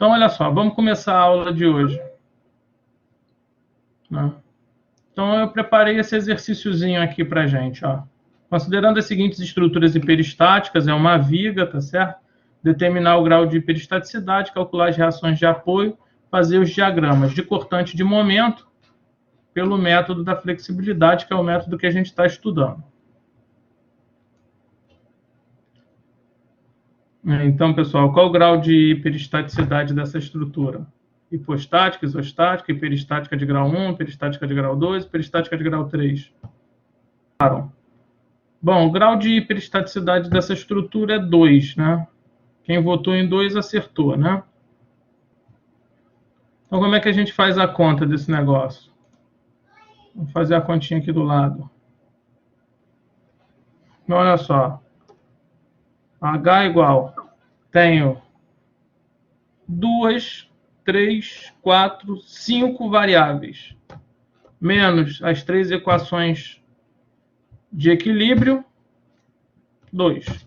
Então, olha só, vamos começar a aula de hoje. Né? Então, eu preparei esse exercíciozinho aqui para a gente. Ó. Considerando as seguintes estruturas hiperestáticas, é uma viga, tá certo? Determinar o grau de hiperestaticidade, calcular as reações de apoio, fazer os diagramas de cortante de momento pelo método da flexibilidade, que é o método que a gente está estudando. Então, pessoal, qual o grau de hiperestaticidade dessa estrutura? Hipostática, isostática, hiperestática de grau 1, hiperestática de grau 2, hiperestática de grau 3. Claro. Bom, o grau de hiperestaticidade dessa estrutura é 2, né? Quem votou em 2 acertou, né? Então, como é que a gente faz a conta desse negócio? Vamos fazer a continha aqui do lado. Então, olha só. H igual. Tenho 2, 3, 4, 5 variáveis. Menos as 3 equações de equilíbrio, 2.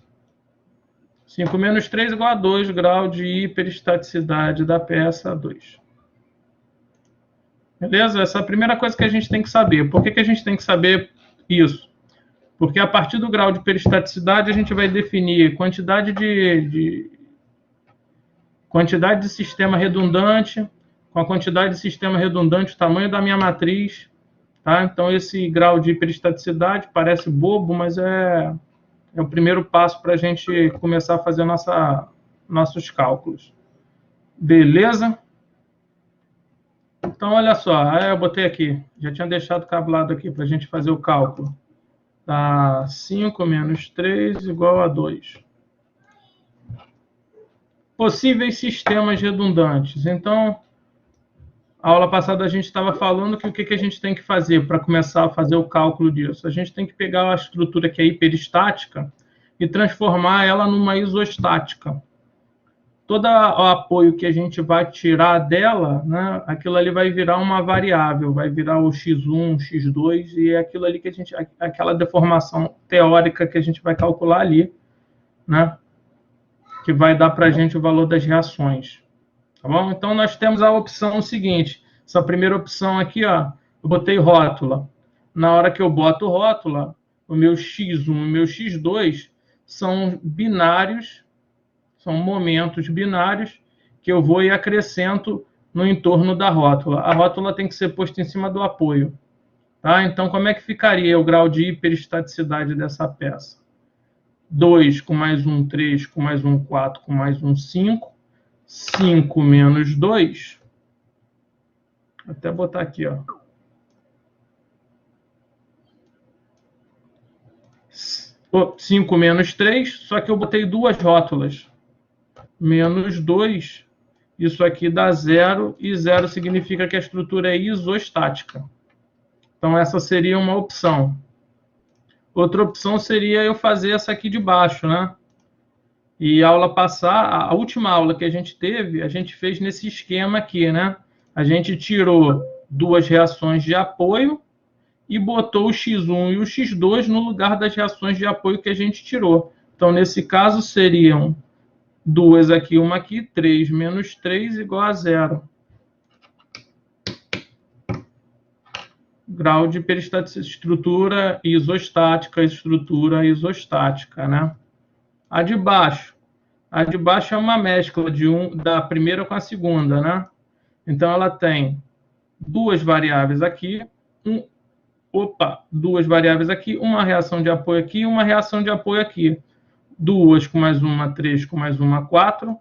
5 menos 3 igual a 2, grau de hiperestaticidade da peça 2. Beleza? Essa é a primeira coisa que a gente tem que saber. Por que a gente tem que saber isso? Porque a partir do grau de hiperestaticidade a gente vai definir quantidade de sistema redundante, com a quantidade de sistema redundante, o tamanho da minha matriz. Tá? Então, esse grau de hiperestaticidade parece bobo, mas é o primeiro passo para a gente começar a fazer nossos cálculos. Beleza? Então, olha só, eu botei aqui, já tinha deixado cabulado aqui para a gente fazer o cálculo. Tá 5 menos 3 igual a 2. Possíveis sistemas redundantes. Então, a aula passada a gente estava falando que o que a gente tem que fazer para começar a fazer o cálculo disso? A gente tem que pegar a estrutura que é hiperestática e transformar ela numa isostática. Todo o apoio que a gente vai tirar dela, né, aquilo ali vai virar uma variável, vai virar o x1, x2, e é aquilo ali que aquela deformação teórica que a gente vai calcular ali, né, que vai dar para a gente o valor das reações. Tá bom? Então, nós temos a opção seguinte. Essa primeira opção aqui, ó, eu botei rótula. Na hora que eu boto rótula, o meu x1 e o meu x2 são binários, são momentos binários que eu vou e acrescento no entorno da rótula. A rótula tem que ser posta em cima do apoio. Tá? Então, como é que ficaria o grau de hiperestaticidade dessa peça? 2 com mais 1, 3, com mais 1, 4, com mais 1, 5. 5 menos 2. Vou até botar aqui, ó. 5 menos 3, só que eu botei duas rótulas. Menos 2, isso aqui dá 0, e 0 significa que a estrutura é isostática. Então, essa seria uma opção. Outra opção seria eu fazer essa aqui de baixo, né? E a última aula que a gente teve, a gente fez nesse esquema aqui, né? A gente tirou duas reações de apoio e botou o x1 e o x2 no lugar das reações de apoio que a gente tirou. Então, nesse caso, seriam 2 aqui, uma aqui, 3 menos 3 igual a 0. Grau de estrutura isostática, né? A de baixo é uma mescla da primeira com a segunda, né? Então, ela tem duas variáveis aqui, duas variáveis aqui, uma reação de apoio aqui e uma reação de apoio aqui. 2 com mais uma, 3 com mais uma, 4.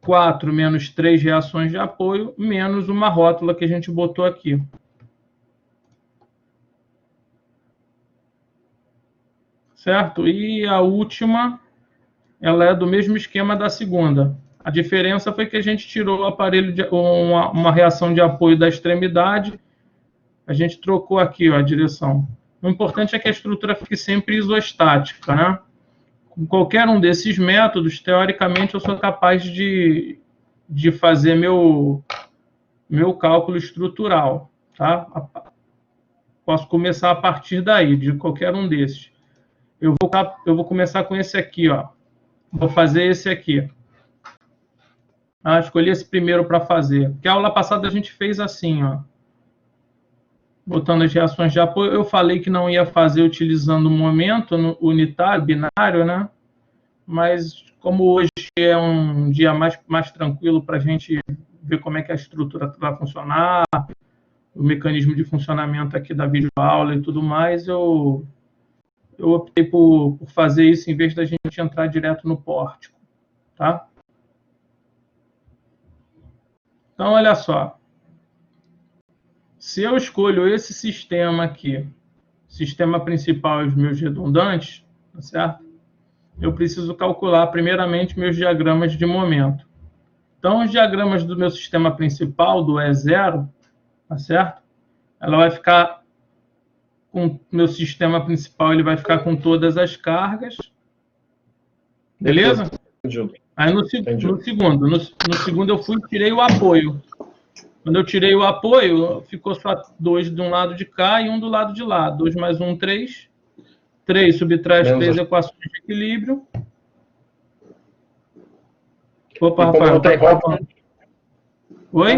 4 menos 3 reações de apoio, menos uma rótula que a gente botou aqui. Certo? E a última, ela é do mesmo esquema da segunda. A diferença foi que a gente tirou o aparelho uma reação de apoio da extremidade, a gente trocou aqui, ó, a direção. O importante é que a estrutura fique sempre isostática, né? Com qualquer um desses métodos, teoricamente, eu sou capaz de fazer meu cálculo estrutural, tá? Posso começar a partir daí, de qualquer um desses. Eu vou começar com esse aqui, ó. Vou fazer esse aqui. Escolhi esse primeiro para fazer. Porque a aula passada a gente fez assim, ó. Botando as reações de apoio, eu falei que não ia fazer utilizando o momento unitário, binário, né? Mas como hoje é um dia mais tranquilo para a gente ver como é que a estrutura vai funcionar, o mecanismo de funcionamento aqui da videoaula e tudo mais, eu optei por fazer isso em vez da gente entrar direto no pórtico, tá? Então, olha só. Se eu escolho esse sistema aqui, sistema principal e os meus redundantes, tá certo? Eu preciso calcular primeiramente meus diagramas de momento. Então, os diagramas do meu sistema principal, do E0, tá certo? Ela vai ficar com meu sistema principal, ele vai ficar com todas as cargas. Beleza? Entendi. Aí no segundo eu fui e tirei o apoio. Quando eu tirei o apoio, ficou só 2 de um lado de cá e 1 do lado de lá. 2 mais 1, 3. 3 subtrai as 3 equações de equilíbrio. Opa, Rafael. Não tem rótulo, Oi?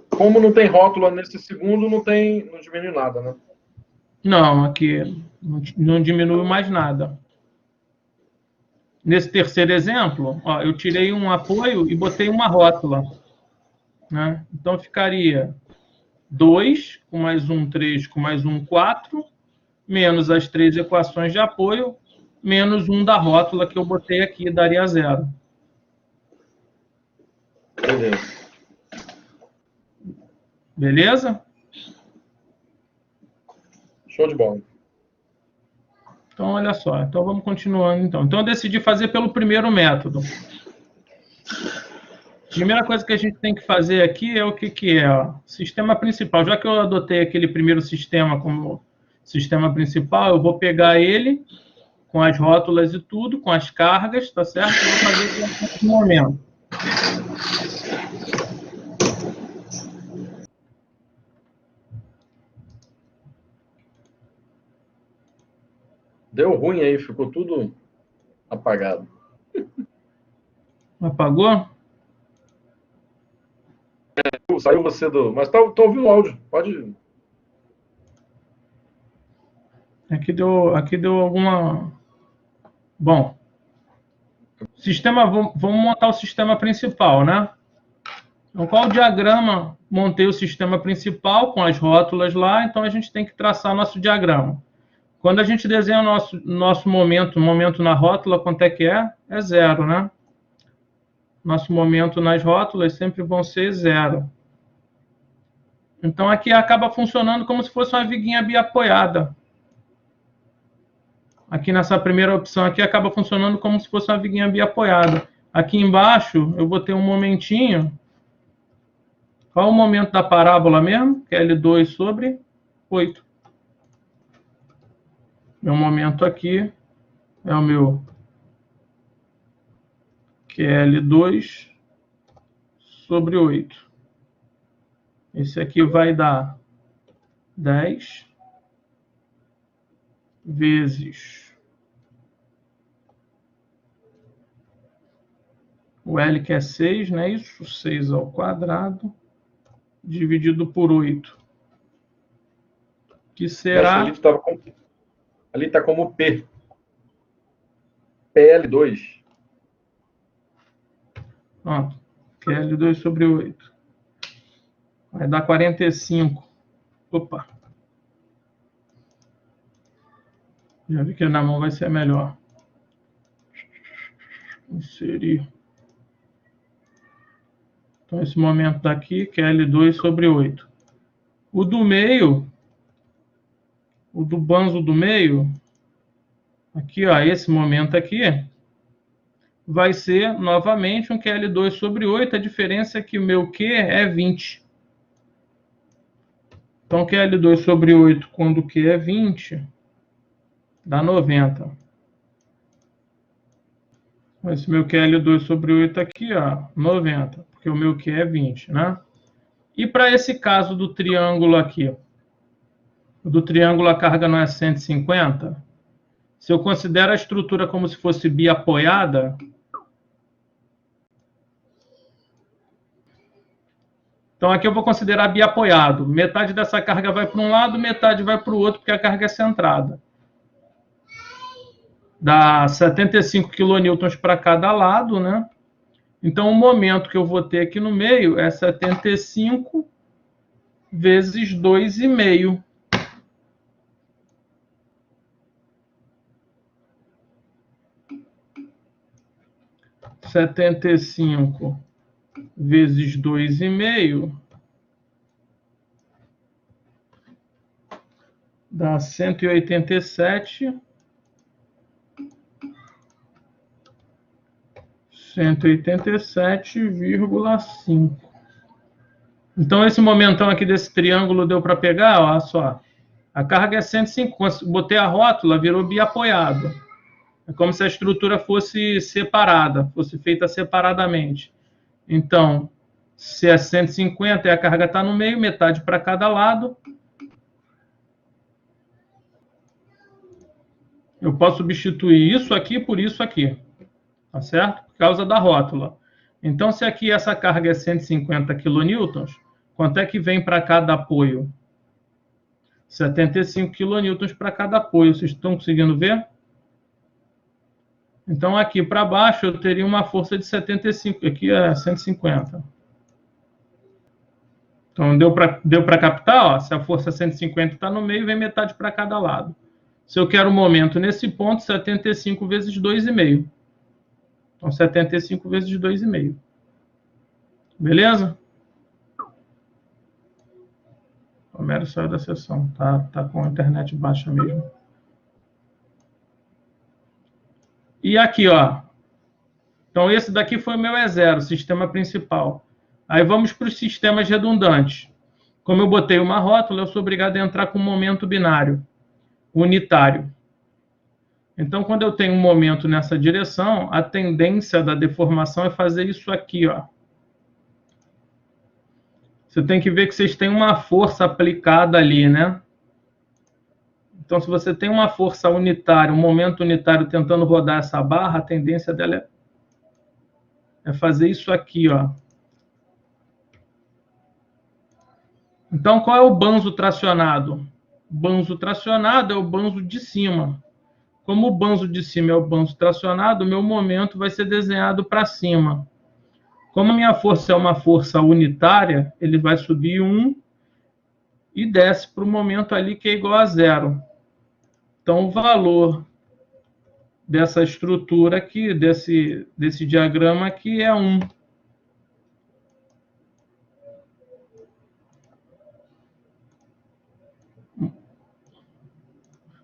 Como não tem rótulo nesse segundo, não diminui nada, né? Não, aqui não diminui mais nada. Nesse terceiro exemplo, ó, eu tirei um apoio e botei uma rótula, né? Então ficaria 2 com mais 1, 3 com mais 1, 4, menos as 3 equações de apoio, menos 1 da rótula que eu botei aqui, daria 0. Beleza. Beleza? Show de bola. Então, olha só. Então, vamos continuando. Então, eu decidi fazer pelo primeiro método. A primeira coisa que a gente tem que fazer aqui é o que é? Ó, sistema principal. Já que eu adotei aquele primeiro sistema como sistema principal, eu vou pegar ele com as rótulas e tudo, com as cargas, tá certo? Eu vou fazer aqui no momento. Deu ruim aí, ficou tudo apagado. Apagou? Saiu você do... Mas tô ouvindo o áudio, pode... Aqui deu alguma... Bom, vamos montar o sistema principal, né? Então, qual o diagrama? Montei o sistema principal com as rótulas lá, então a gente tem que traçar nosso diagrama. Quando a gente desenha o nosso momento na rótula, quanto é que é? É 0, né? Nosso momento nas rótulas sempre vão ser 0. Então, aqui acaba funcionando como se fosse uma viguinha biapoiada. Aqui nessa primeira opção aqui acaba funcionando como se fosse uma viguinha biapoiada. Aqui embaixo eu vou ter um momentinho. Qual o momento da parábola mesmo? Que é L2 sobre 8. Meu momento aqui é o meu QL2 sobre 8. Esse aqui vai dar 10 vezes o L, que é 6, né? Isso, 6 ao quadrado, dividido por 8. Que será... Ali está como P. PL2. Pronto. QL2 sobre 8. Vai dar 45. Opa. Já vi que na mão vai ser melhor. Inserir. Então, esse momento daqui, que é L2 sobre 8. O do meio, o do banzo do meio, aqui, ó, esse momento aqui, vai ser, novamente, um QL2 sobre 8. A diferença é que o meu Q é 20. Então, QL2 sobre 8, quando o Q é 20, dá 90. Esse meu QL2 sobre 8 aqui, ó, 90, porque o meu Q é 20, né? E para esse caso do triângulo aqui, do triângulo a carga não é 150, se eu considero a estrutura como se fosse biapoiada, Então, aqui eu vou considerar biapoiado. Metade dessa carga vai para um lado, metade vai para o outro, porque a carga é centrada. Dá 75 kN para cada lado, né? Então, o momento que eu vou ter aqui no meio é 75 vezes 2,5. Setenta e cinco vezes 2,5 dá 187. 187,5. Então, esse momentão aqui desse triângulo deu para pegar, olha só. A carga é 150. Botei a rótula, virou biapoiado. É como se a estrutura fosse separada, fosse feita separadamente. Então, se é 150 e a carga está no meio, metade para cada lado, eu posso substituir isso aqui por isso aqui. Tá certo? Por causa da rótula. Então, se aqui essa carga é 150 kN, quanto é que vem para cada apoio? 75 kN para cada apoio. Vocês estão conseguindo ver? Então, aqui para baixo eu teria uma força de 75. Aqui é 150. Então, deu para captar? Ó, se a força 150 está no meio, vem metade para cada lado. Se eu quero o momento nesse ponto, 75 vezes 2,5. Então, 75 vezes 2,5. Beleza? O Homero saiu da sessão. Tá com a internet baixa mesmo. E aqui, ó. Então, esse daqui foi o meu E0, sistema principal. Aí vamos para os sistemas redundantes. Como eu botei uma rótula, eu sou obrigado a entrar com um momento binário, unitário. Então, quando eu tenho um momento nessa direção, a tendência da deformação é fazer isso aqui, ó. Você tem que ver que vocês têm uma força aplicada ali, né? Então, se você tem uma força unitária, um momento unitário tentando rodar essa barra, a tendência dela é fazer isso aqui, ó. Então, qual é o banzo tracionado? O banzo tracionado é o banzo de cima. Como o banzo de cima é o banzo tracionado, o meu momento vai ser desenhado para cima. Como a minha força é uma força unitária, ele vai subir 1 e desce para o momento ali que é igual a 0. Então, o valor dessa estrutura aqui, desse diagrama aqui, é 1.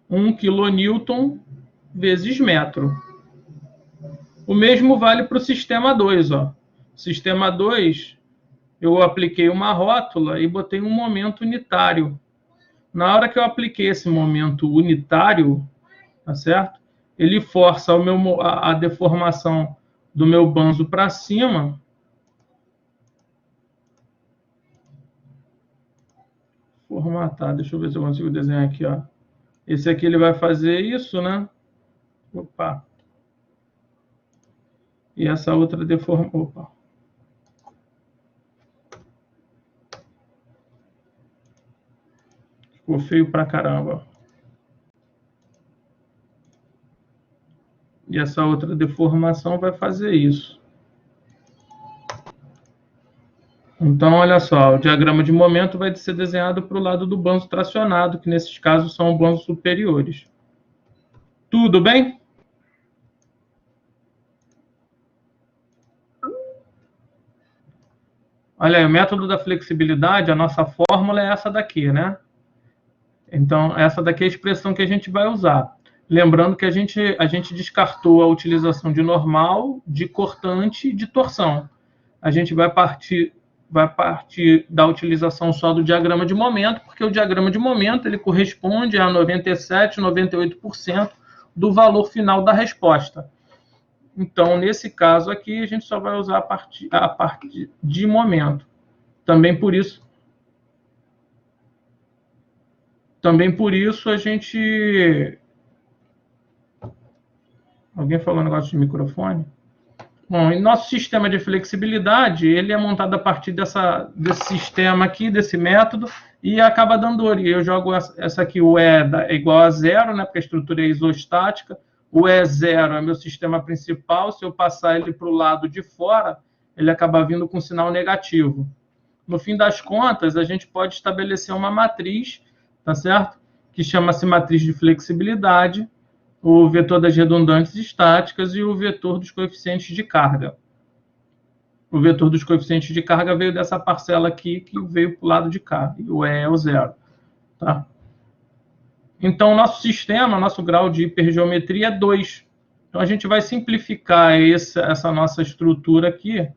Um quilonewton vezes metro. O mesmo vale para o sistema 2. Ó. Sistema 2, eu apliquei uma rótula e botei um momento unitário. Na hora que eu apliquei esse momento unitário, tá certo? Ele força a deformação do meu banzo para cima. Formatar, deixa eu ver se eu consigo desenhar aqui, ó. Esse aqui ele vai fazer isso, né? Opa. E essa outra deforma... Opa. Ficou feio pra caramba. E essa outra deformação vai fazer isso. Então, olha só, o diagrama de momento vai ser desenhado para o lado do banzo tracionado, que nesses casos são banzos superiores. Tudo bem? Olha aí, o método da flexibilidade, a nossa fórmula é essa daqui, né? Então, essa daqui é a expressão que a gente vai usar. Lembrando que a gente descartou a utilização de normal, de cortante e de torção. A gente vai partir da utilização só do diagrama de momento, porque o diagrama de momento ele corresponde a 97%, 98% do valor final da resposta. Então, nesse caso aqui, a gente só vai usar a parte de momento. Também por isso a gente... Alguém falou um negócio de microfone? Bom, e nosso sistema de flexibilidade, ele é montado a partir desse sistema aqui, desse método, e acaba dando origem. Eu jogo essa aqui, o E é igual a zero, né, porque a estrutura é isostática. O E0 é meu sistema principal. Se eu passar ele para o lado de fora, ele acaba vindo com sinal negativo. No fim das contas, a gente pode estabelecer uma matriz, tá certo? Que chama-se matriz de flexibilidade, o vetor das redundantes estáticas e o vetor dos coeficientes de carga. O vetor dos coeficientes de carga veio dessa parcela aqui, que veio para o lado de cá, e o E é o zero. Tá? Então, nosso sistema, nosso grau de hipergeometria é 2. Então, a gente vai simplificar essa nossa estrutura aqui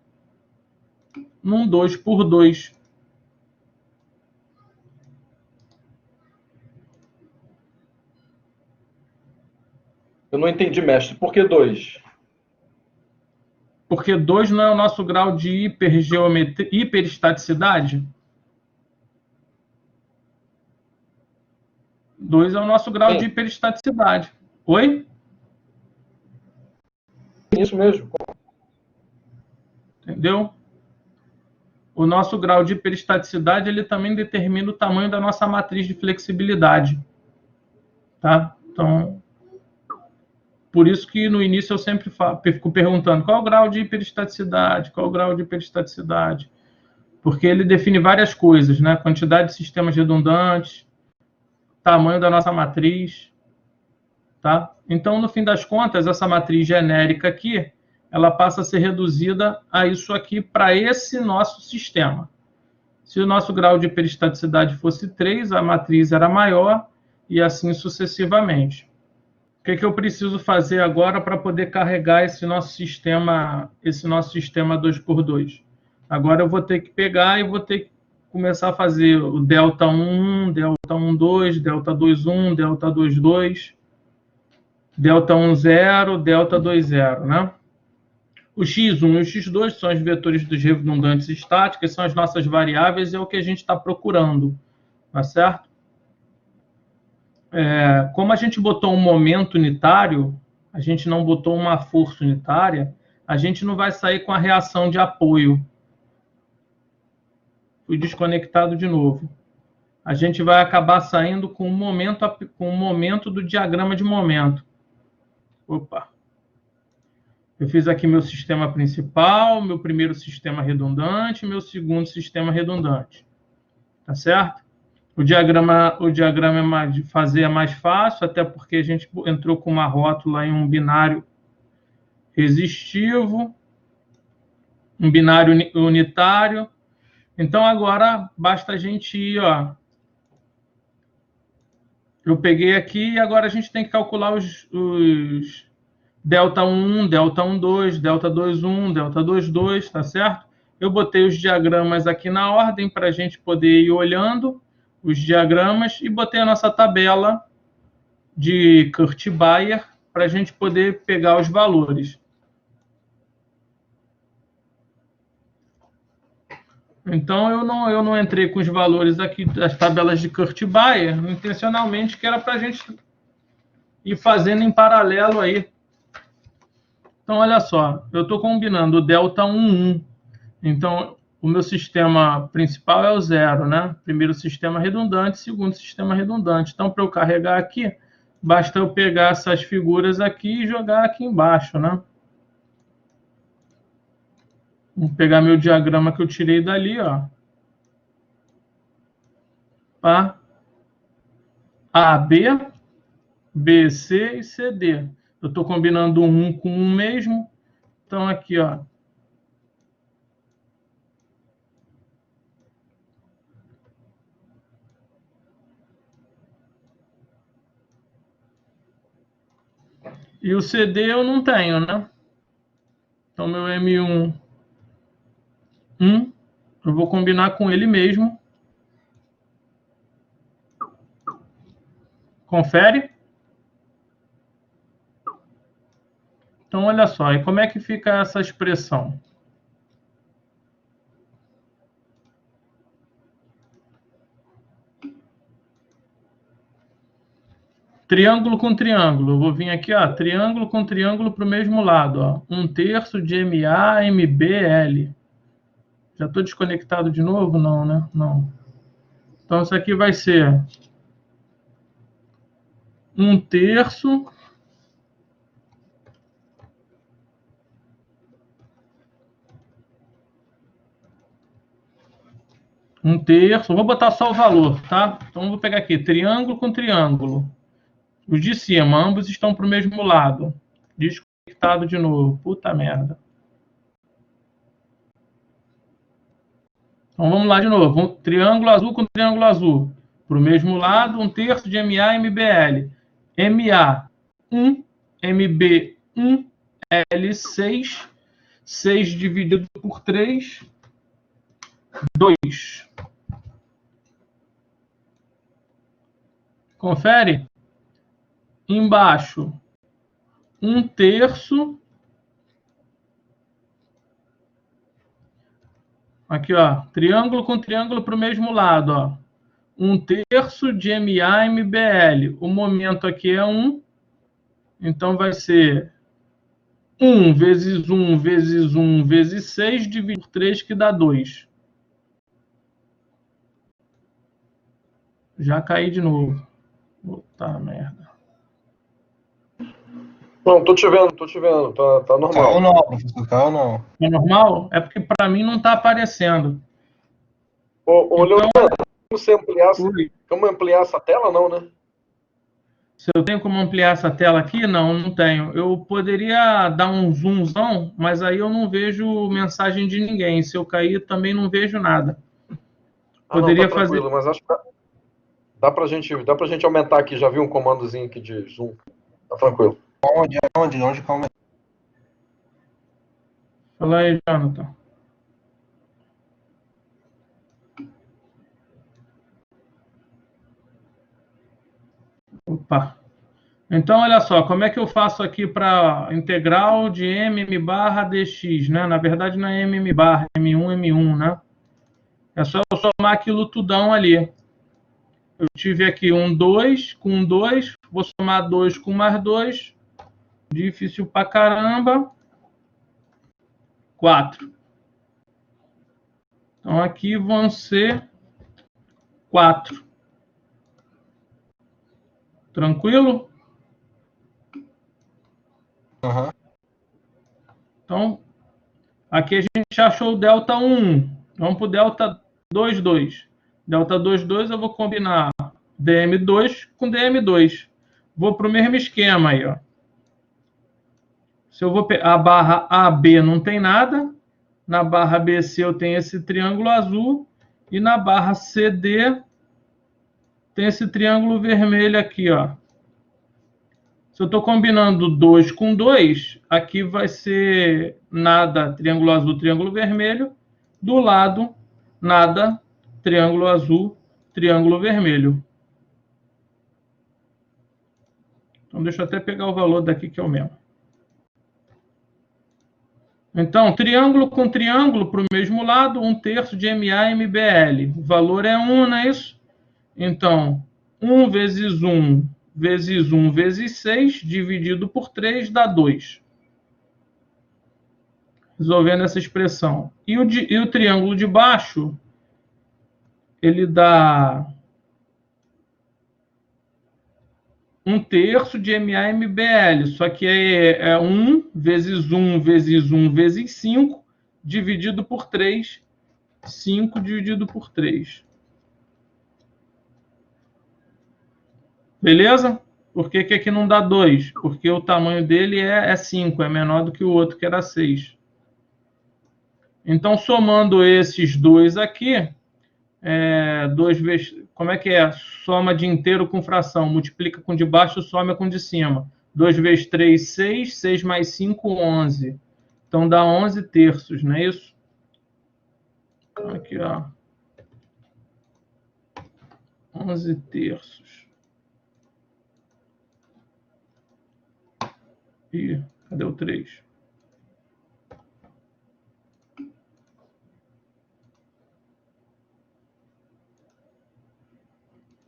num 2 por 2. Eu não entendi, mestre. Por que 2? Porque 2 não é o nosso grau de hiperestaticidade? 2 é o nosso grau de Sim, hiperestaticidade. Oi? isso mesmo. Entendeu? O nosso grau de hiperestaticidade, ele também determina o tamanho da nossa matriz de flexibilidade. Tá? Então, por isso que no início eu sempre fico perguntando qual é o grau de hiperestaticidade, qual é o grau de hiperestaticidade, porque ele define várias coisas, né? Quantidade de sistemas redundantes, tamanho da nossa matriz, tá? Então, no fim das contas, essa matriz genérica aqui, ela passa a ser reduzida a isso aqui para esse nosso sistema. Se o nosso grau de hiperestaticidade fosse 3, a matriz era maior e assim sucessivamente. O que eu preciso fazer agora para poder carregar esse nosso sistema 2x2? Agora eu vou ter que pegar e vou ter que começar a fazer o delta 1, delta 1,2, delta 2,1, delta 2,2, delta 1,0, delta 2,0, né? O x1 e o x2 são os vetores dos redundantes estáticos, são as nossas variáveis, é o que a gente está procurando, tá certo? Como a gente botou um momento unitário, a gente não botou uma força unitária, a gente não vai sair com a reação de apoio. Fui desconectado de novo. A gente vai acabar saindo com o momento do diagrama de momento. Opa! Eu fiz aqui meu sistema principal, meu primeiro sistema redundante, meu segundo sistema redundante. Tá certo? O diagrama de fazer é mais fácil, até porque a gente entrou com uma rótula em um binário resistivo, um binário unitário. Então, agora, basta a gente ir, ó. Eu peguei aqui e agora a gente tem que calcular os delta 1, delta 1,2, delta 2,1, delta 2,2, tá certo? Eu botei os diagramas aqui na ordem para a gente poder ir olhando os diagramas e botei a nossa tabela de Kurt-Bayer para a gente poder pegar os valores. Então, eu não entrei com os valores aqui das tabelas de Kurt-Bayer intencionalmente, que era para a gente ir fazendo em paralelo aí. Então, olha só, eu estou combinando o delta 1,1. Então, o meu sistema principal é o 0, né? Primeiro sistema redundante, segundo sistema redundante. Então, para eu carregar aqui, basta eu pegar essas figuras aqui e jogar aqui embaixo, né? Vou pegar meu diagrama que eu tirei dali, ó. Tá? A, B, B, C e C, D. Eu estou combinando um com um mesmo. Então, aqui, ó. E o CD eu não tenho, né? Então, meu M1, eu vou combinar com ele mesmo. Confere? Então, olha só. E como é que fica essa expressão? triângulo com triângulo. Eu vou vir aqui, ó, triângulo com triângulo para o mesmo lado. Ó. 1/3 de MA, MBL. Já estou desconectado de novo? Não, né? Não. Então, isso aqui vai ser 1/3 1/3. Vou botar só o valor, tá? Então, vou pegar aqui, triângulo com triângulo. Os de cima, ambos estão para o mesmo lado. Desconectado de novo. Puta merda. Então, vamos lá de novo. Triângulo azul com triângulo azul. Para o mesmo lado, 1/3 de MA, MBL. MA, 1. MB, 1. L, 6. 6 dividido por 3, 2. Confere? Embaixo, 1/3. Aqui, ó. Triângulo com triângulo para o mesmo lado, ó. 1/3 de MA, MBL. O momento aqui é 1. Então, vai ser 1 vezes 1 vezes 1 vezes 6 dividido por 3, que dá 2. Já caí de novo. Puta merda. Não, tô te vendo. Tá normal. Caiu não, professor, caiu não. É normal? É porque para mim não está aparecendo. Ô, Então, Leonardo, como ampliar essa tela, não, né? se eu tenho como ampliar essa tela aqui, não tenho. Eu poderia dar um zoomzão, mas aí eu não vejo mensagem de ninguém. Se eu cair, também não vejo nada. Poderia não, tá tranquilo, fazer. mas acho que dá pra gente aumentar aqui. Já vi um comandozinho aqui de zoom. Tá tranquilo. Onde? Calma aí. Fala aí, Jonathan. Opa. Então, olha só, como é que eu faço aqui para integral de m barra dx, né? Na verdade, não é m barra, m1, m1, né? É só eu somar aquilo tudão ali. Eu tive aqui um 2 com um 2, vou somar 2 com mais 2, difícil pra caramba, 4. Então, aqui vão ser 4. Tranquilo? Uhum. Então, aqui a gente achou o delta 1. Vamos para o delta 2,2. Delta 2,2 eu vou combinar dm2 com dm2. Vou para o mesmo esquema aí, ó. Se eu vou a barra AB não tem nada, na barra BC eu tenho esse triângulo azul e na barra CD tem esse triângulo vermelho aqui, ó. Se eu estou combinando 2 com 2, aqui vai ser nada, triângulo azul, triângulo vermelho. Do lado, nada, triângulo azul, triângulo vermelho. Então, deixa eu até pegar o valor daqui, que é o mesmo. Então, triângulo com triângulo para o mesmo lado, 1/3 de MA, MBL. O valor é 1, não é isso? Então, 1 vezes 1 vezes 1 vezes 6, dividido por 3, dá 2. Resolvendo essa expressão. E o triângulo de baixo, ele dá 1/3 de MA/MBL, só que é 1 vezes 1 vezes 1 vezes 5, dividido por 3. 5 dividido por 3. Beleza? Por que aqui não dá 2? Porque o tamanho dele é 5, é menor do que o outro, que era 6. Então, somando esses dois aqui, 2 vezes... Como é que é? Soma de inteiro com fração. Multiplica com de baixo, soma com de cima. 2 vezes 3, 6. 6 mais 5, 11. Então, dá 11/3, não é isso? Aqui, ó. 11/3. Ih, cadê o 3?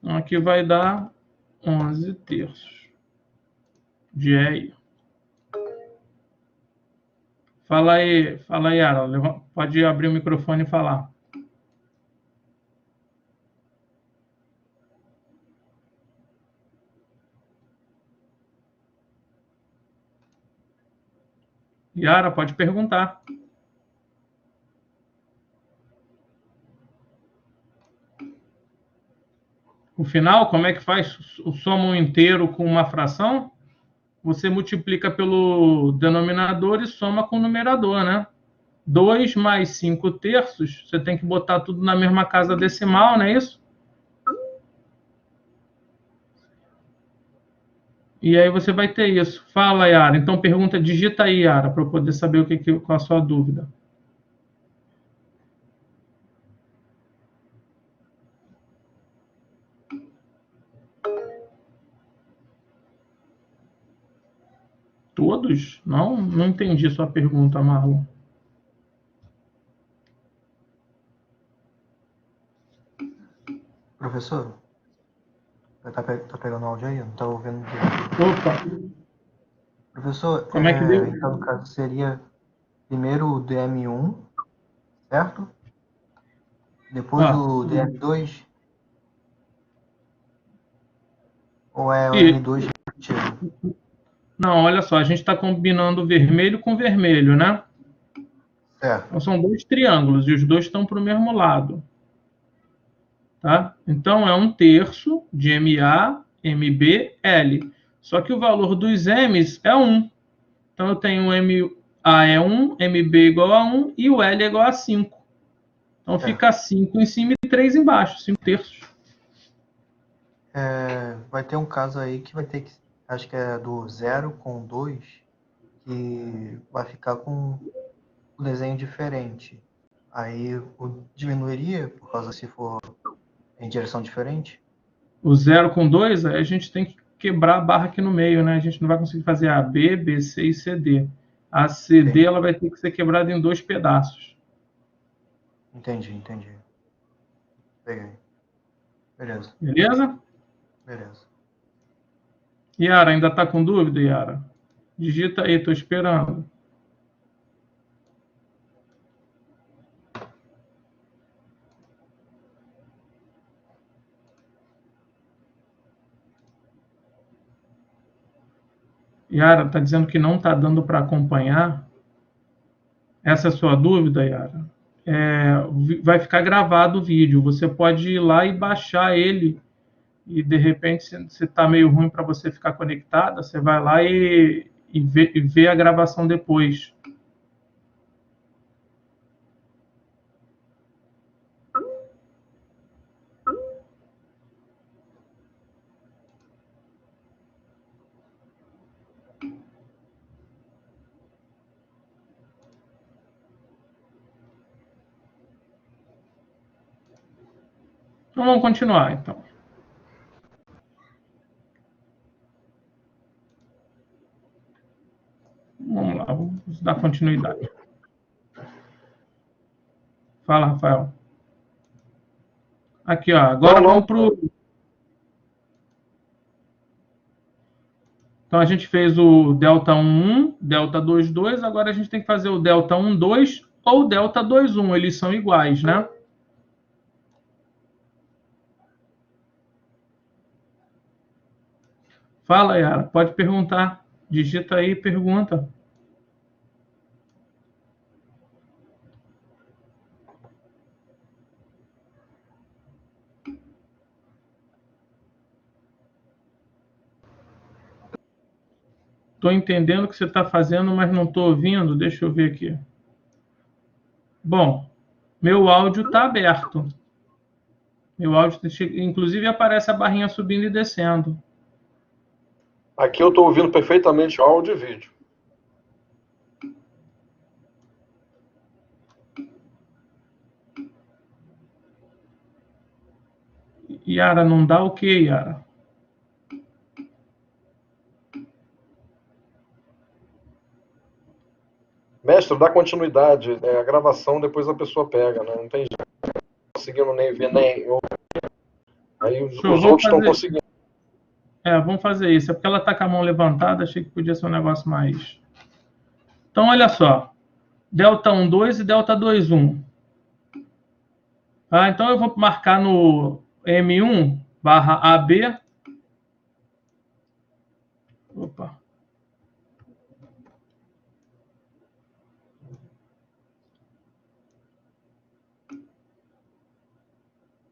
Aqui vai dar 11 terços de EI. Fala aí, Yara. Pode abrir o microfone e falar. Yara, pode perguntar. O final, como é que faz o soma inteiro com uma fração? Você multiplica pelo denominador e soma com o numerador, né? 2 mais 5 terços, você tem que botar tudo na mesma casa decimal, não é isso? E aí você vai ter isso. Fala, Yara. Então digita aí, Yara, para eu poder saber qual a sua dúvida. Todos? Não entendi sua pergunta, Marlon. Professor, tá pegando áudio aí? Eu não tá ouvindo. Opa! Professor, Como é que deu? então no caso seria primeiro o DM1, certo? Depois o DM2? Ou é o M2 repetido? Não, olha só, a gente está combinando vermelho com vermelho, né? Certo. Então são dois triângulos e os dois estão para o mesmo lado. Tá? Então é 1 terço de MA, MB, L. Só que o valor dos M's é 1. Então eu tenho MA é 1, MB igual a 1 e o L é igual a 5. Então fica 5 em cima e 3 embaixo, 5 terços. Vai ter um caso aí que vai ter que, acho que é do 0 com 2, que vai ficar com um desenho diferente. Aí diminuiria, por causa se for em direção diferente? O 0 com 2, a gente tem que quebrar a barra aqui no meio, né? A gente não vai conseguir fazer A, B, B, C e CD. A CD ela vai ter que ser quebrada em 2 pedaços. Entendi. Peguei. Beleza. Beleza? Yara, ainda está com dúvida, Yara? Digita aí, estou esperando. Yara, está dizendo que não está dando para acompanhar. Essa é a sua dúvida, Yara? Vai ficar gravado o vídeo. Você pode ir lá e baixar ele. E, de repente, se está meio ruim para você ficar conectada, você vai lá e vê a gravação depois. Então, vamos continuar, então. Vamos lá, vamos dar continuidade. Fala, Rafael. Aqui, ó. Agora vamos para o... Então, a gente fez o delta 1, delta 2, 2. Agora a gente tem que fazer o delta 1, 2 ou delta 2, 1. Eles são iguais, né? Fala, Yara. Pode perguntar. Digita aí e pergunta. Estou entendendo o que você está fazendo, mas não estou ouvindo. Deixa eu ver aqui. Bom, meu áudio está aberto. Meu áudio, inclusive, aparece a barrinha subindo e descendo. Aqui eu estou ouvindo perfeitamente áudio e vídeo. Yara, não dá o quê, Yara? Mestre, dá continuidade. A gravação depois a pessoa pega, né? Não tem jeito. Não tô conseguindo nem ver, nem ouvir. Aí os outros estão conseguindo. Vamos fazer isso. É porque ela está com a mão levantada, achei que podia ser um negócio mais... Então, olha só. Delta 1, 2 e delta 2, 1. Então, eu vou marcar no M1 barra AB. Opa.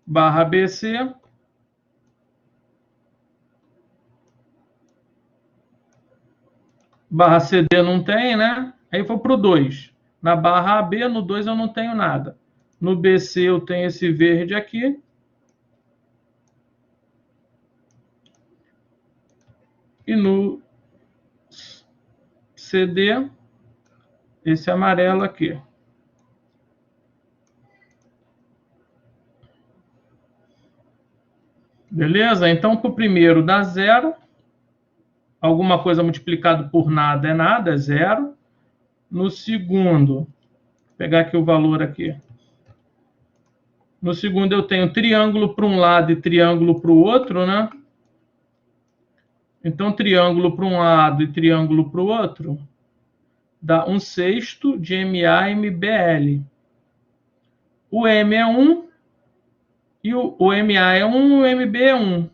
Barra BC. Barra CD não tem, né? Aí vou para o 2. Na barra AB, no 2 eu não tenho nada. No BC eu tenho esse verde aqui. E no CD, esse amarelo aqui. Beleza? Então, para o primeiro dá 0. Alguma coisa multiplicado por nada é nada, é 0. No segundo, vou pegar aqui o valor aqui. No segundo eu tenho triângulo para um lado e triângulo para o outro, né? Então, triângulo para um lado e triângulo para o outro dá 1/6 de MA/MBL. O M é 1 e o MA é 1 e o MB é 1.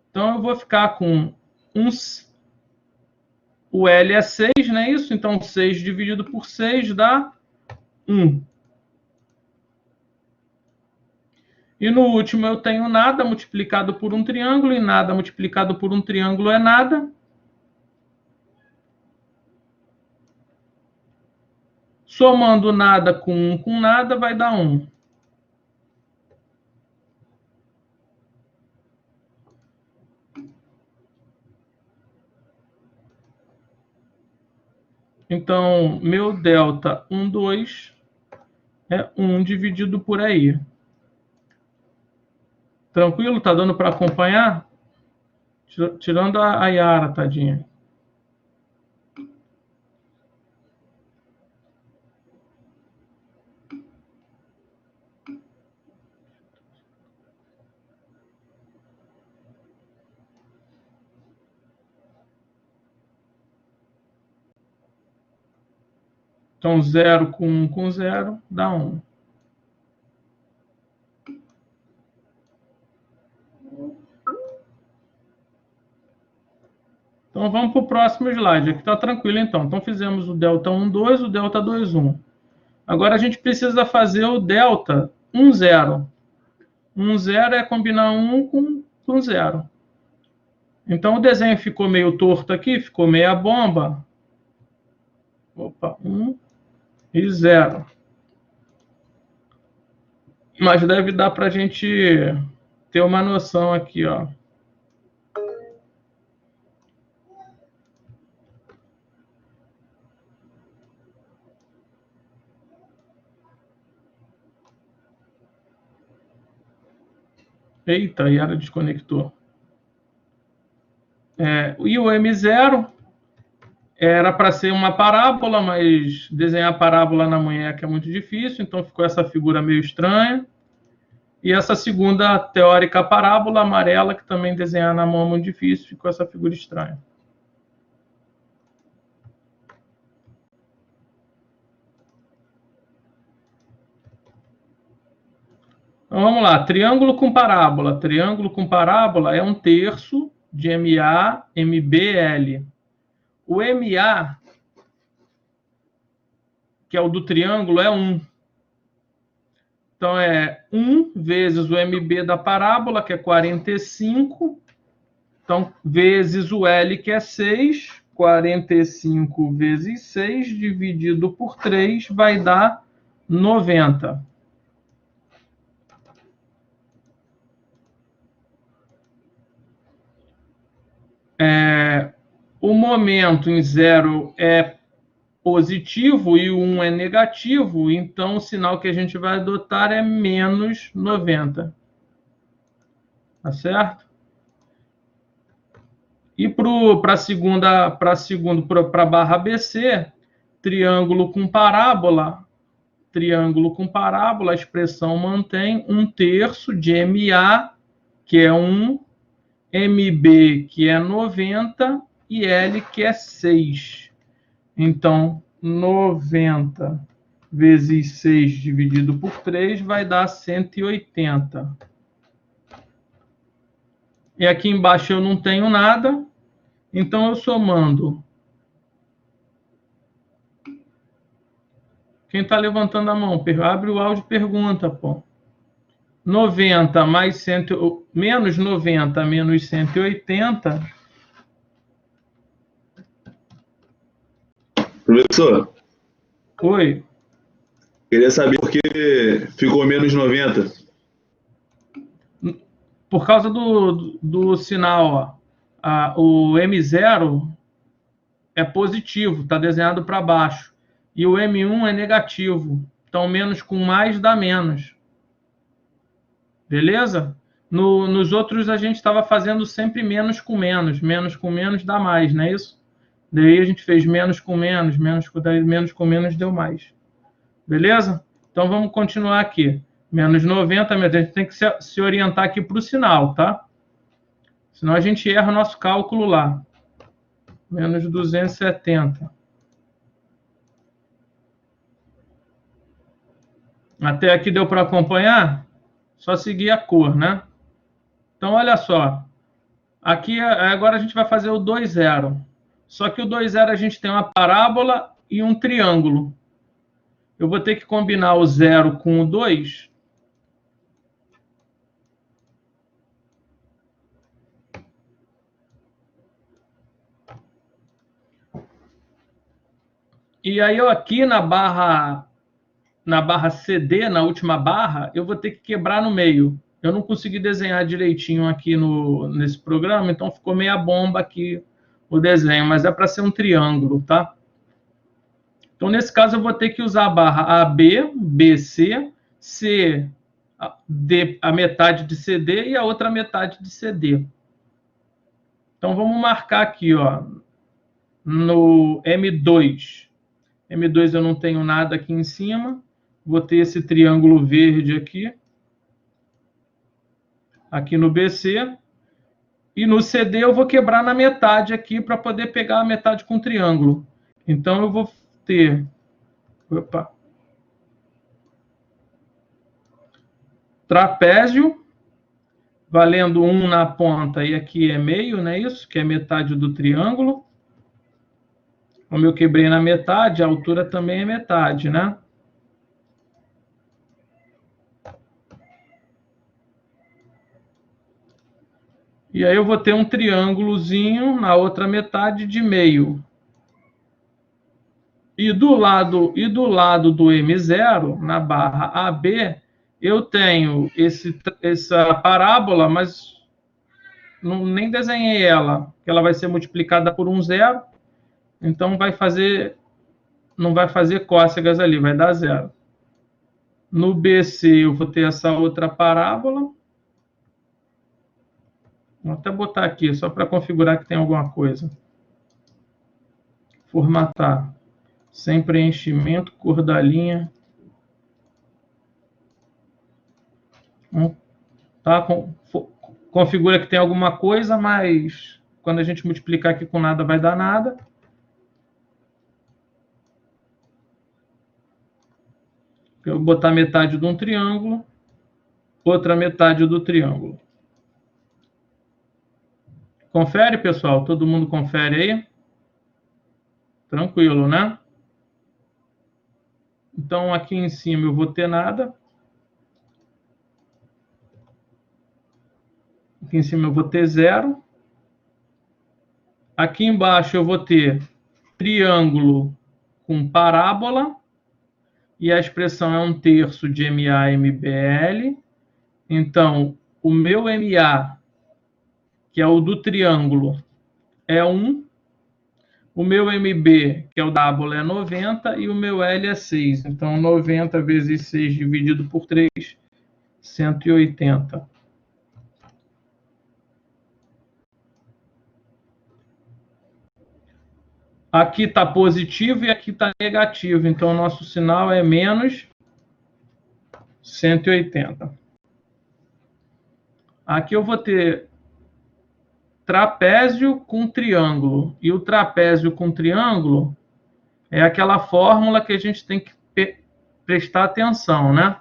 Então, eu vou ficar com o L é 6, não é isso? Então, 6 dividido por 6 dá 1. E no último eu tenho nada multiplicado por um triângulo, e nada multiplicado por um triângulo é nada. Somando nada com nada vai dar 1. Então, meu delta 1, 2 é 1 dividido por aí. Tranquilo? Tá dando para acompanhar? Tirando a Yara, tadinha. Então, 0 com 0 dá 1. Então, vamos para o próximo slide. Aqui está tranquilo, então. Então, fizemos o delta 1, 2, o delta 2, 1. Agora, a gente precisa fazer o delta 1, 0. 1, 0 é combinar 1 com 0. Então, o desenho ficou meio torto aqui, ficou meia bomba. Opa, 1 e 0. Mas deve dar para a gente ter uma noção aqui, ó. Eita, a Yara desconectou. E o M0 era para ser uma parábola, mas desenhar parábola na munheca é muito difícil, então ficou essa figura meio estranha. E essa segunda teórica parábola amarela, que também desenhar na mão é muito difícil, ficou essa figura estranha. Então, vamos lá. Triângulo com parábola. Triângulo com parábola é 1/3 de MA/MBL. O MA, que é o do triângulo, é 1. Então, é 1 vezes o MB da parábola, que é 45. Então, vezes o L, que é 6. 45 vezes 6, dividido por 3, vai dar 90. O momento em 0 é positivo e o 1 é negativo, então o sinal que a gente vai adotar é menos 90. Tá certo? E para a barra BC, triângulo com parábola, a expressão mantém 1/3 de MA, que é 1, MB, que é 90, e L, que é 6. Então, 90 vezes 6 dividido por 3 vai dar 180. E aqui embaixo eu não tenho nada, então eu somando. Quem está levantando a mão, abre o áudio e pergunta, pô. 90 mais 100, menos 90 menos 180. Professor, Oi. queria saber por que ficou menos 90. Por causa do sinal, ó. O M0 é positivo, está desenhado para baixo. E o M1 é negativo. Então, menos com mais dá menos. Beleza? Nos outros, a gente estava fazendo sempre menos com menos. Menos com menos dá mais, não é isso? Daí a gente fez menos com menos, menos com menos deu mais. Beleza? Então, vamos continuar aqui. Menos 90, a gente tem que se orientar aqui para o sinal, tá? Senão a gente erra o nosso cálculo lá. Menos 270. Até aqui deu para acompanhar? Só seguir a cor, né? Então, olha só. Aqui, agora a gente vai fazer o 2,0. Só que o 2,0 a gente tem uma parábola e um triângulo. Eu vou ter que combinar o 0 com o 2. E aí, eu aqui na barra CD, na última barra, eu vou ter que quebrar no meio. Eu não consegui desenhar direitinho aqui nesse programa, então ficou meia bomba aqui o desenho, mas é para ser um triângulo, tá? Então, nesse caso, eu vou ter que usar a barra AB, BC, C, D, a metade de CD e a outra metade de CD. Então, vamos marcar aqui, ó, no M2. M2 eu não tenho nada aqui em cima. Vou ter esse triângulo verde aqui. Aqui no BC. E no CD eu vou quebrar na metade aqui para poder pegar a metade com triângulo. Então eu vou ter... Opa. Trapézio, valendo 1 na ponta, e aqui é meio, não é isso? Que é metade do triângulo. Como eu quebrei na metade, a altura também é metade, né? E aí eu vou ter um triângulozinho na outra metade de meio. E do lado do M0, na barra AB, eu tenho essa parábola, mas nem desenhei ela, que ela vai ser multiplicada por um zero. Então não vai fazer cócegas ali, vai dar zero. No BC eu vou ter essa outra parábola. Vou até botar aqui, só para configurar que tem alguma coisa. Formatar. Sem preenchimento, cor da linha. Tá? Configura que tem alguma coisa, mas quando a gente multiplicar aqui com nada, vai dar nada. Eu vou botar metade de um triângulo, outra metade do triângulo. Confere, pessoal? Todo mundo confere aí? Tranquilo, né? Então, aqui em cima eu vou ter nada. Aqui em cima eu vou ter zero. Aqui embaixo eu vou ter triângulo com parábola. E a expressão é 1/3 de MA MBL. Então, o meu MA, que é o do triângulo, é 1. O meu MB, que é o da parábola, é 90. E o meu L é 6. Então, 90 vezes 6 dividido por 3, 180. Aqui está positivo e aqui está negativo. Então, o nosso sinal é menos 180. Aqui eu vou ter trapézio com triângulo. E o trapézio com triângulo é aquela fórmula que a gente tem que prestar atenção, né?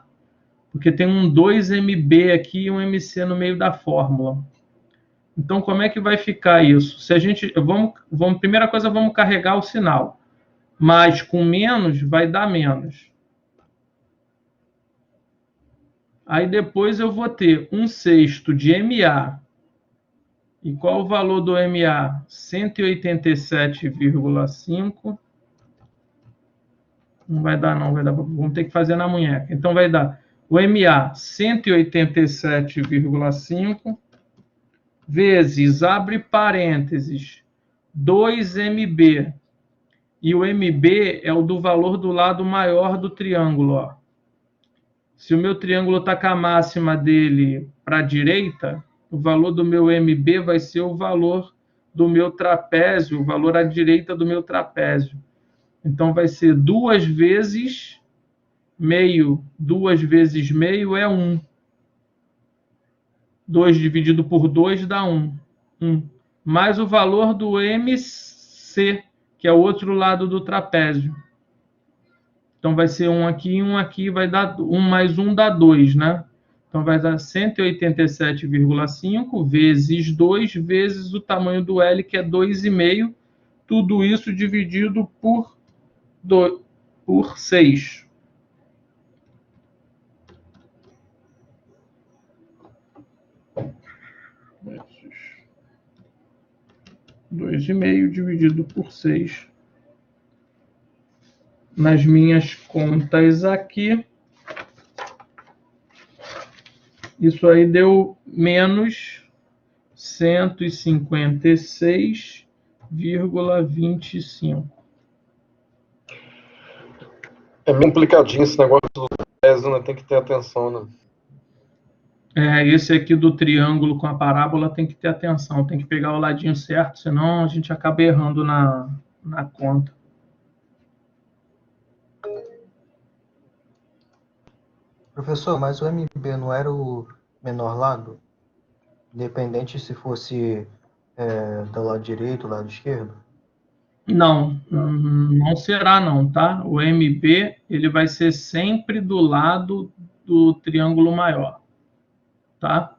Porque tem um 2MB aqui e um MC no meio da fórmula. Então, como é que vai ficar isso? Se a gente, primeira coisa, vamos carregar o sinal. Mais com menos vai dar menos. Aí depois eu vou ter 1/6 de MA. E qual o valor do MA? 187,5. Não vai dar, não. Vai dar, vamos ter que fazer na munheca. Então, vai dar o MA 187,5 vezes, abre parênteses, 2MB. E o MB é o do valor do lado maior do triângulo. Ó. Se o meu triângulo está com a máxima dele para a direita, o valor do meu MB vai ser o valor do meu trapézio, o valor à direita do meu trapézio. Então, vai ser 2 vezes meio. 2 vezes meio é 1. 2 dividido por 2 dá 1. 1. Mais o valor do MC, que é o outro lado do trapézio. Então, vai ser 1 aqui e 1 aqui, vai dar 1 mais 1 dá 2, né? Então, vai dar 187,5 vezes 2 vezes o tamanho do L, que é 2,5. Tudo isso dividido por 6. 2,5 dividido por 6. Nas minhas contas aqui, isso aí deu menos 156,25. É meio complicadinho esse negócio do trapézio, né? Tem que ter atenção, né? Esse aqui do triângulo com a parábola tem que ter atenção, tem que pegar o ladinho certo, senão a gente acaba errando na conta. Professor, mas o MB não era o menor lado? Independente se fosse do lado direito ou lado esquerdo? Não, não será não, tá? O MB ele vai ser sempre do lado do triângulo maior, tá?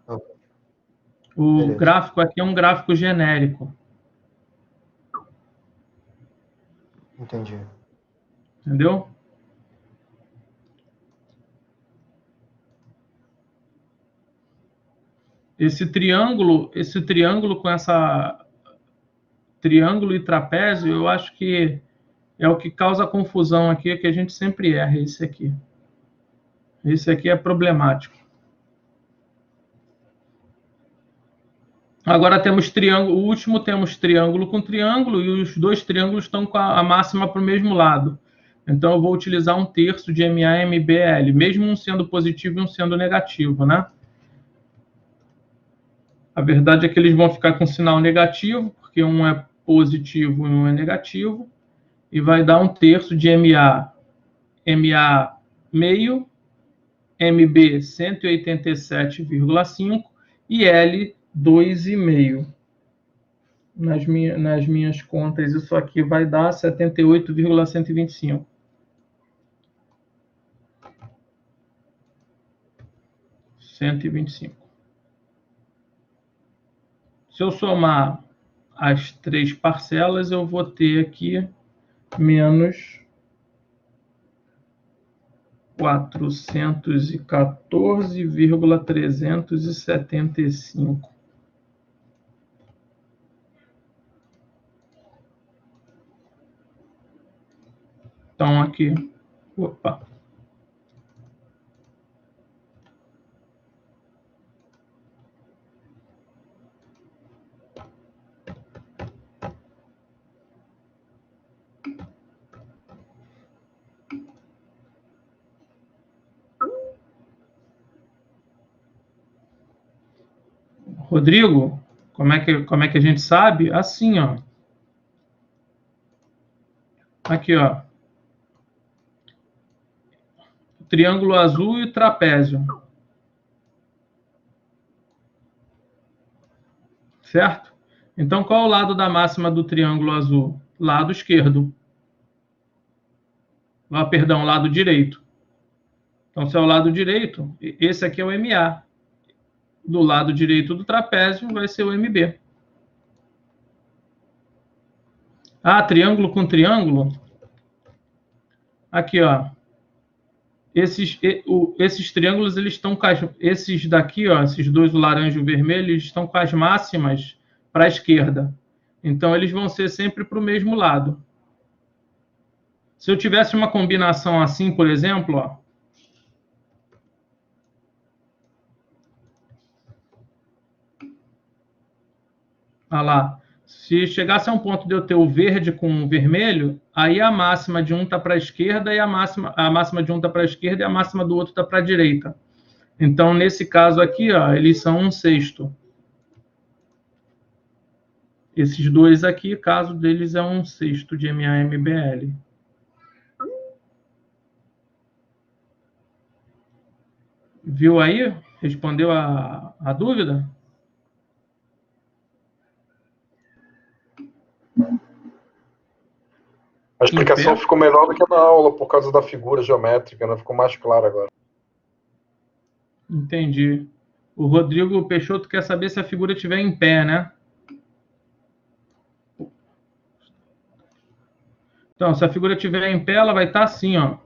O Beleza. gráfico aqui é um gráfico genérico. Entendi. Entendeu? Esse triângulo com essa triângulo e trapézio, eu acho que é o que causa confusão aqui, que a gente sempre erra, esse aqui. Esse aqui é problemático. Agora temos triângulo, o último temos triângulo com triângulo, e os dois triângulos estão com a máxima para o mesmo lado. Então, eu vou utilizar 1/3 de MA, MBL, mesmo um sendo positivo e um sendo negativo, né? A verdade é que eles vão ficar com sinal negativo, porque um é positivo e um é negativo, e vai dar 1/3 de MA, MA meio, MB 187,5 e L 2,5. Nas minhas contas, isso aqui vai dar 78,125. Se eu somar as 3 parcelas, eu vou ter aqui menos 414,375. Então, aqui, opa. Rodrigo, como é que a gente sabe? Assim, ó. Aqui, ó. Triângulo azul e trapézio. Certo? Então, qual é o lado da máxima do triângulo azul? Lado esquerdo. Perdão, lado direito. Então, se é o lado direito, esse aqui é o MA. Do lado direito do trapézio vai ser o MB. Ah, triângulo com triângulo? Aqui, ó. Esses triângulos, eles estão com esses daqui, ó, esses dois, o laranja e o vermelho, eles estão com as máximas para a esquerda. Então, eles vão ser sempre para o mesmo lado. Se eu tivesse uma combinação assim, por exemplo, ó. Olha lá. Se chegasse a um ponto de eu ter o verde com o vermelho, aí a máxima de um está para a esquerda e a máxima de um está para a esquerda e a máxima do outro está para a direita. Então, nesse caso aqui, ó, eles são 1/6. Esses dois aqui, o caso deles é 1/6 de MAMBL. Viu aí? Respondeu a dúvida? A explicação ficou melhor do que na aula por causa da figura geométrica, né? Ficou mais claro agora. Entendi. O Rodrigo Peixoto quer saber se a figura estiver em pé, né? Então, se a figura estiver em pé, ela vai estar assim, ó.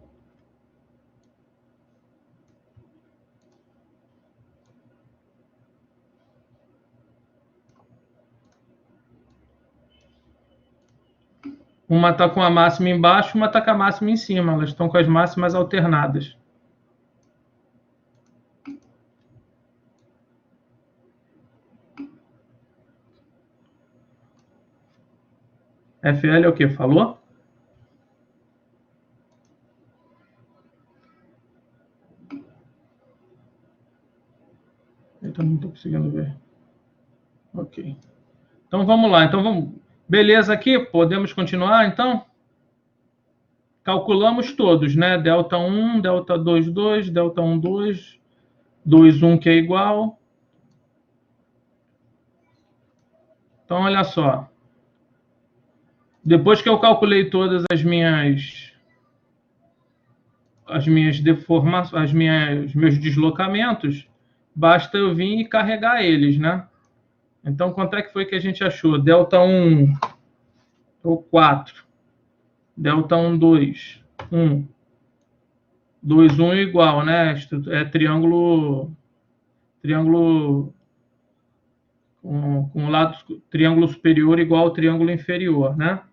Uma está com a máxima embaixo, uma está com a máxima em cima. Elas estão com as máximas alternadas. FL é o quê? Falou? Eu não estou conseguindo ver. Ok. Então, vamos lá. Então, vamos... Beleza aqui? Podemos continuar, então? Calculamos todos, né? Delta 1, delta 2, 2, delta 1, 2, 2, 1, que é igual. Então, olha só. Depois que eu calculei todas as minhas deformações, meus deslocamentos, basta eu vir e carregar eles, né? Então, quanto é que foi que a gente achou? Delta 1, ou 4. Delta 1, 2, 1. 2, 1 é igual, né? É triângulo com o lado triângulo superior igual ao triângulo inferior, né?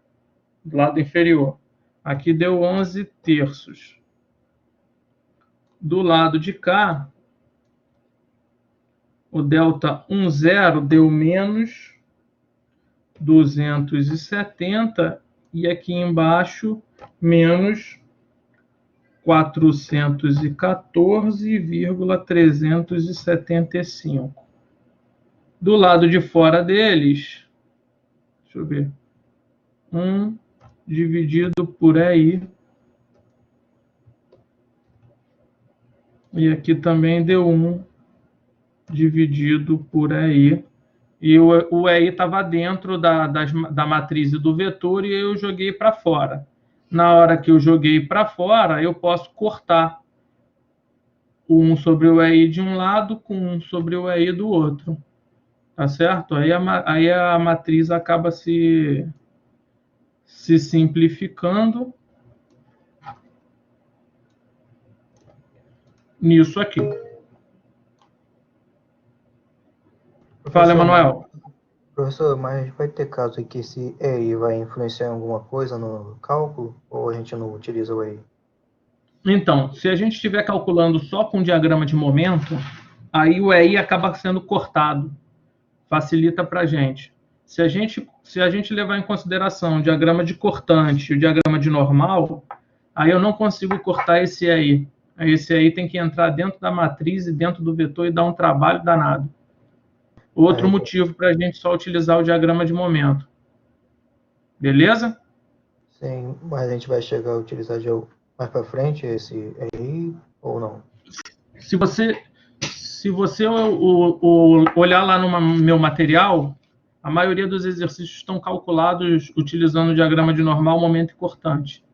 Do lado inferior. Aqui deu 11/3. Do lado de cá, o delta 1, 0 deu menos 270 e aqui embaixo menos 414,375. Do lado de fora deles, deixa eu ver, 1 dividido por EI. E aqui também deu 1 dividido por EI. E o EI estava dentro da matriz do vetor e eu joguei para fora. Na hora que eu joguei para fora, eu posso cortar o 1 sobre o EI de um lado com 1 sobre o EI do outro. Tá certo? Aí a matriz acaba se simplificando nisso aqui. Fala, Emanuel. Professor, mas vai ter caso em que esse EI vai influenciar em alguma coisa no cálculo? Ou a gente não utiliza o EI? Então, se a gente estiver calculando só com diagrama de momento, aí o EI acaba sendo cortado. Facilita para a gente. Se a gente levar em consideração o diagrama de cortante e o diagrama de normal, aí eu não consigo cortar esse EI. Esse EI tem que entrar dentro da matriz e dentro do vetor e dar um trabalho danado. Outro motivo para a gente só utilizar o diagrama de momento. Beleza? Sim, mas a gente vai chegar a utilizar mais para frente esse EI ou não? Se você olhar lá no meu material, A maioria dos exercícios estão calculados utilizando o diagrama de normal, momento e cortante.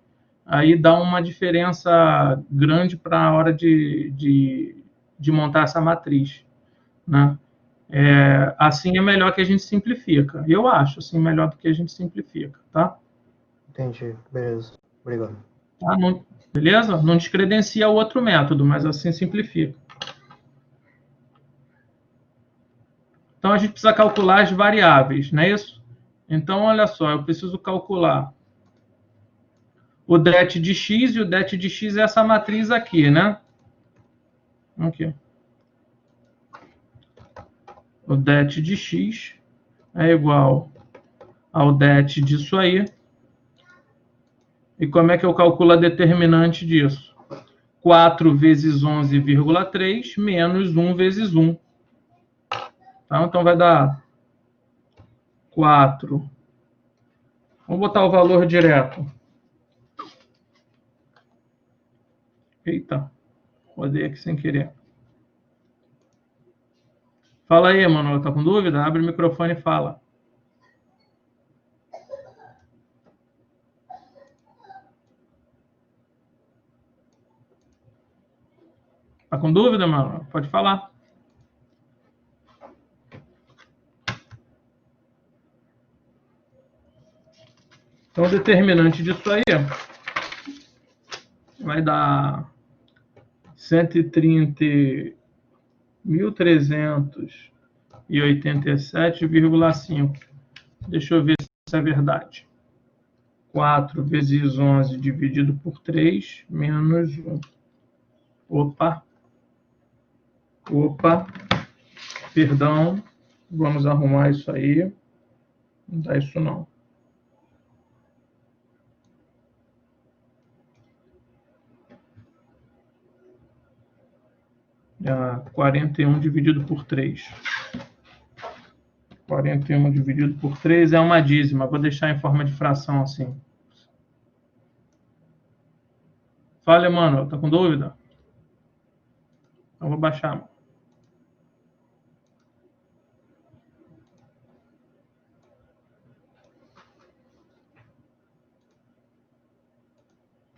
Aí dá uma diferença grande para a hora de montar essa matriz, né? Assim é melhor que a gente simplifica. Eu acho assim melhor do que a gente simplifica, tá? Entendi. Beleza. Obrigado. Tá? Beleza? Não descredencia o outro método, mas assim simplifica. Então, a gente precisa calcular as variáveis, não é isso? Então, olha só, eu preciso calcular o det de x, e o det de x é essa matriz aqui, né? Aqui. O det de x é igual ao det disso aí. E como é que eu calculo a determinante disso? 4 vezes 11,3 menos 1 vezes 1. Tá? Então, vai dar 4. Vamos botar o valor direto. Eita, rodei aqui sem querer. Fala aí, Manuel, tá com dúvida? Abre o microfone e fala. Tá com dúvida, Manuel? Pode falar. Então, o determinante disso aí vai dar 130.387,5. Deixa eu ver se é verdade. 4 vezes 11 dividido por 3, menos 1. Opa, perdão. Vamos arrumar isso aí. Não dá isso não. 41 dividido por 3. 41 dividido por 3 é uma dízima. Vou deixar em forma de fração assim. Fala, Emanuel, tá com dúvida? Então vou baixar.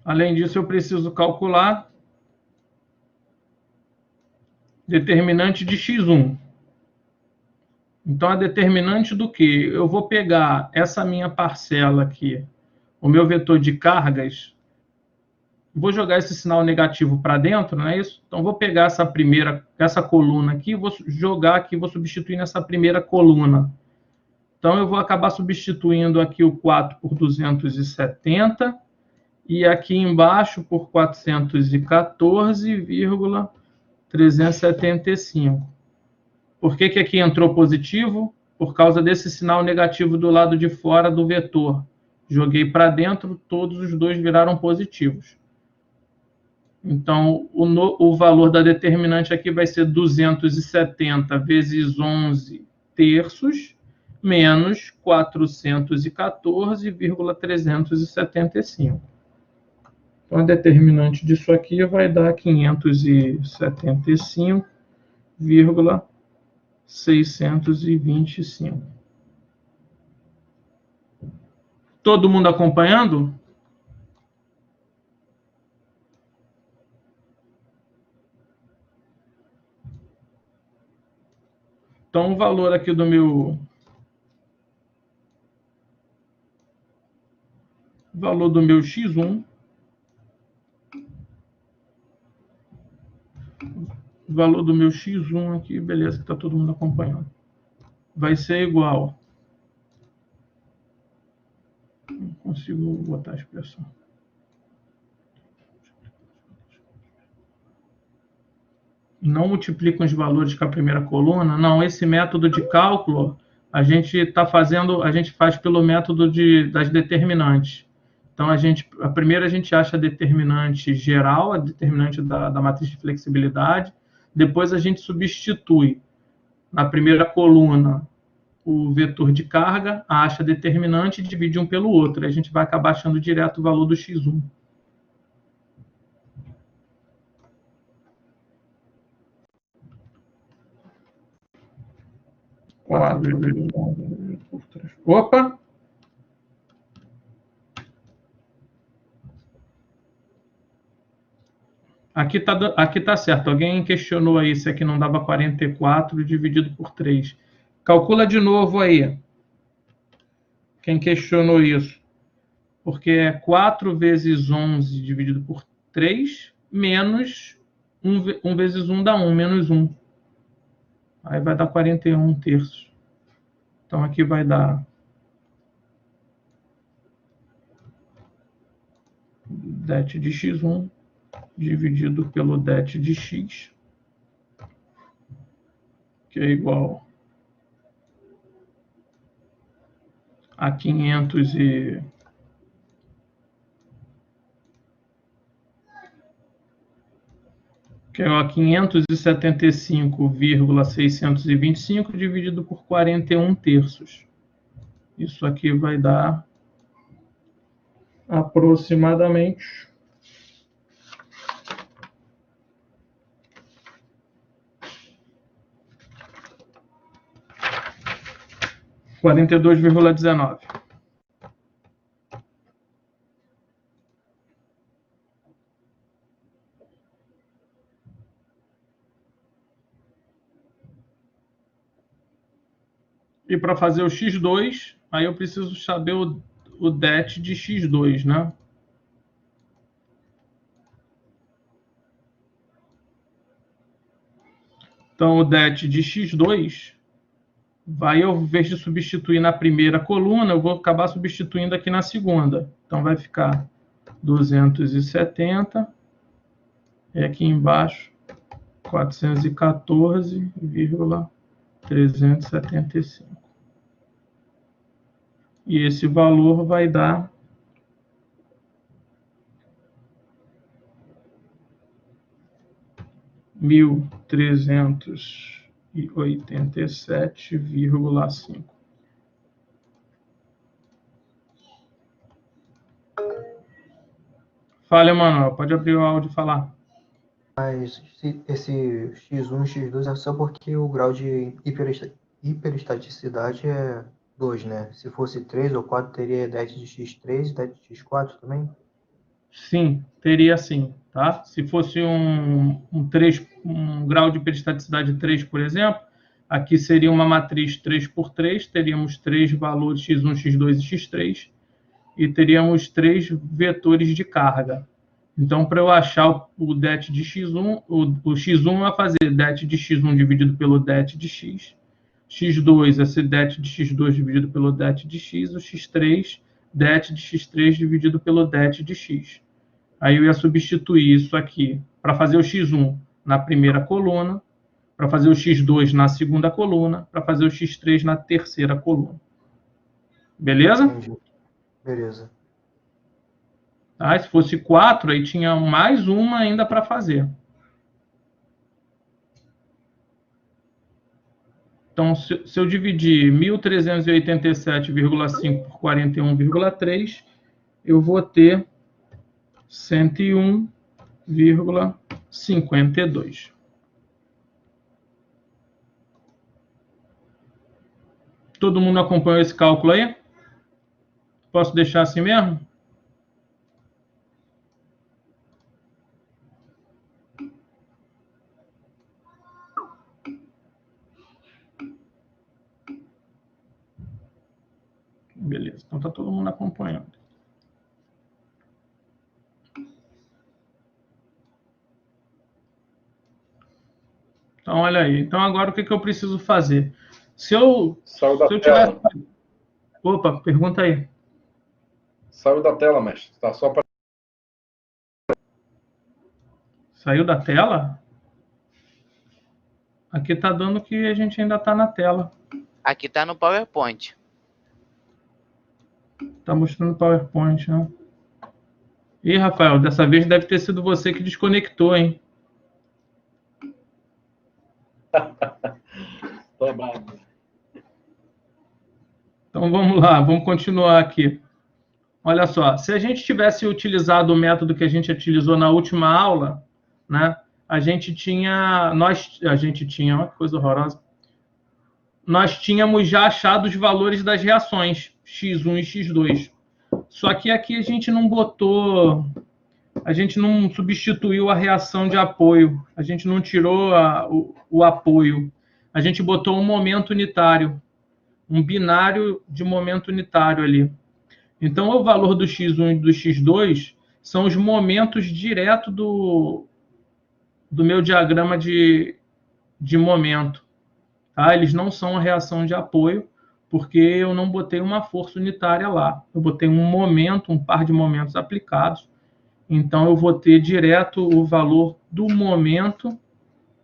Além disso, eu preciso calcular determinante de x1. Então, a determinante do quê? Eu vou pegar essa minha parcela aqui, o meu vetor de cargas, vou jogar esse sinal negativo para dentro, não é isso? Então, vou pegar essa coluna aqui, vou jogar aqui, vou substituir nessa primeira coluna. Então, eu vou acabar substituindo aqui o 4 por 270 e aqui embaixo por 414,375. Por que aqui entrou positivo? Por causa desse sinal negativo do lado de fora do vetor. Joguei para dentro, todos os dois viraram positivos. Então, o valor da determinante aqui vai ser 270 vezes 11 terços, menos 414,375. Então, a determinante disso aqui vai dar 575,625. Todo mundo acompanhando? Então, o valor aqui do meu... O valor do meu x1... O valor do meu x1 aqui, beleza, que está todo mundo acompanhando. Vai ser igual... Não consigo botar a expressão. Não multiplicam os valores com a primeira coluna. Não, esse método de cálculo a gente faz pelo método das determinantes. Então, primeiro a gente acha a determinante geral, a determinante da matriz de flexibilidade. Depois a gente substitui na primeira coluna o vetor de carga, acha a determinante e divide um pelo outro. A gente vai acabar achando direto o valor do x1. Opa! Aqui tá certo. Alguém questionou aí se aqui não dava 44 dividido por 3. Calcula de novo aí. Quem questionou isso? Porque é 4 vezes 11 dividido por 3, menos 1 vezes 1 dá 1, menos 1. Aí vai dar 41 terços. Então aqui vai dar det de x1 dividido pelo det de x, que é igual a 575,625 dividido por 41 terços. Isso aqui vai dar aproximadamente 42,19. E para fazer o x2, aí eu preciso saber o det de x2, né? Então, o det de x2 vai, ao invés de substituir na primeira coluna, eu vou acabar substituindo aqui na segunda. Então, vai ficar 270. E aqui embaixo, 414,375. E esse valor vai dar 1.387,5. Fala, Emanuel. Pode abrir o áudio e falar. Mas esse x1 e x2 é só porque o grau de hiperestaticidade é 2, né? Se fosse 3 ou 4, teria det de x3 e det de x4 também? Sim, teria sim, tá? Se fosse um grau de hiperestaticidade 3, por exemplo, aqui seria uma matriz 3 por 3, teríamos 3 valores x1, x2 e x3, e teríamos 3 vetores de carga. Então, para eu achar o det de x1, o x1 vai fazer det de x1 dividido pelo det de x, x2 vai ser det de x2 dividido pelo det de x, o x3, det de x3 dividido pelo det de x. Aí eu ia substituir isso aqui para fazer o x1 na primeira coluna, para fazer o x2 na segunda coluna, para fazer o x3 na terceira coluna. Beleza? Entendi. Beleza. Tá? Se fosse 4, aí tinha mais uma ainda para fazer. Então, se eu dividir 1.387,5 por 41,3, eu vou ter 101,52. Todo mundo acompanhou esse cálculo aí? Posso deixar assim mesmo? Beleza, então está todo mundo acompanhando. Então, olha aí. Então, agora o que eu preciso fazer? Se eu tiver... Opa, pergunta aí. Saiu da tela, mestre. Tá só para... Saiu da tela? Aqui está dando que a gente ainda está na tela. Aqui está no PowerPoint. Está mostrando o PowerPoint, né? Ih, Rafael, dessa vez deve ter sido você que desconectou, hein? Tá bom. Então vamos lá, vamos continuar aqui. Olha só, se a gente tivesse utilizado o método que a gente utilizou na última aula, né? A gente tinha, olha que coisa horrorosa. nós tínhamos já achado os valores das reações, X1 e X2. Só que aqui a gente não botou, a gente não substituiu a reação de apoio, a gente não tirou o apoio, a gente botou um momento unitário, um binário de momento unitário ali. Então, o valor do X1 e do X2 são os momentos direto do meu diagrama de momento. Tá? Eles não são a reação de apoio, porque eu não botei uma força unitária lá. Eu botei um momento, um par de momentos aplicados. Então, eu vou ter direto o valor do momento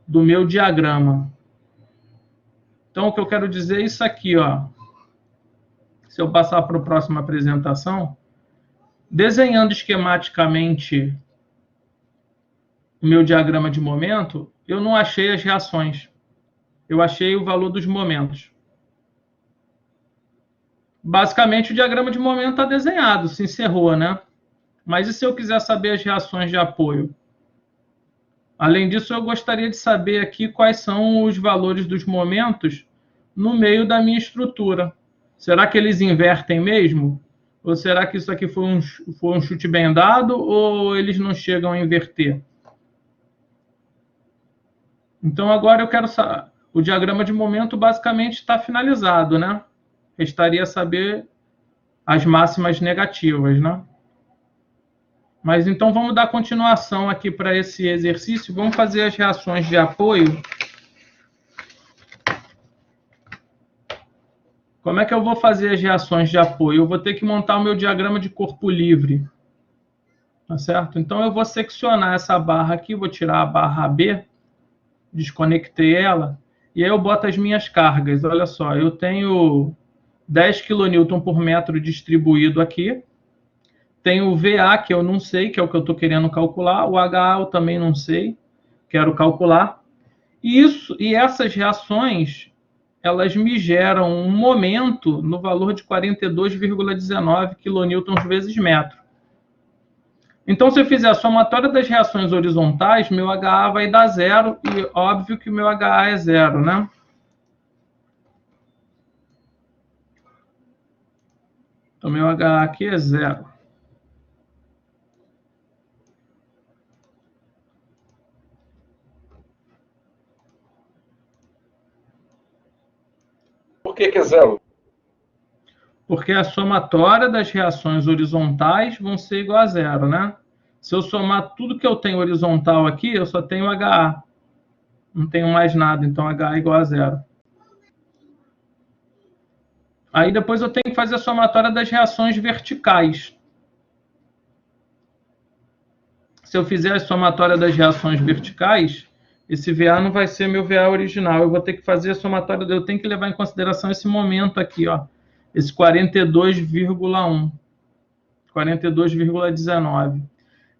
do meu diagrama. Então, o que eu quero dizer é isso aqui, ó. Se eu passar para a próxima apresentação, desenhando esquematicamente o meu diagrama de momento, eu não achei as reações. Eu achei o valor dos momentos. Basicamente, o diagrama de momento está desenhado, se encerrou, né? Mas e se eu quiser saber as reações de apoio? Além disso, eu gostaria de saber aqui quais são os valores dos momentos no meio da minha estrutura. Será que eles invertem mesmo? Ou será que isso aqui foi um chute bem dado ou eles não chegam a inverter? Então, agora eu quero saber. O diagrama de momento basicamente está finalizado, né? Restaria saber as máximas negativas, né? Mas então vamos dar continuação aqui para esse exercício. Vamos fazer as reações de apoio. Como é que eu vou fazer as reações de apoio? Eu vou ter que montar o meu diagrama de corpo livre. Tá certo? Então eu vou seccionar essa barra aqui, vou tirar a barra B, desconectei ela, e aí eu boto as minhas cargas. Olha só, eu tenho 10 kN por metro distribuído aqui. Tenho o VA, que eu não sei, que é o que eu estou querendo calcular. O HA eu também não sei, quero calcular. E essas reações, elas me geram um momento no valor de 42,19 kN vezes metro. Então, se eu fizer a somatória das reações horizontais, meu HA vai dar zero, e óbvio que meu HA é zero, né? Então, meu HA aqui é zero. Por que é zero? Porque a somatória das reações horizontais vão ser igual a zero, né? Se eu somar tudo que eu tenho horizontal aqui, eu só tenho HA. Não tenho mais nada, então HA é igual a zero. Aí depois eu tenho que fazer a somatória das reações verticais. Se eu fizer a somatória das reações verticais, esse VA não vai ser meu VA original. Eu vou ter que fazer a somatória, eu tenho que levar em consideração esse momento aqui, ó. Esse 42,1. 42,19.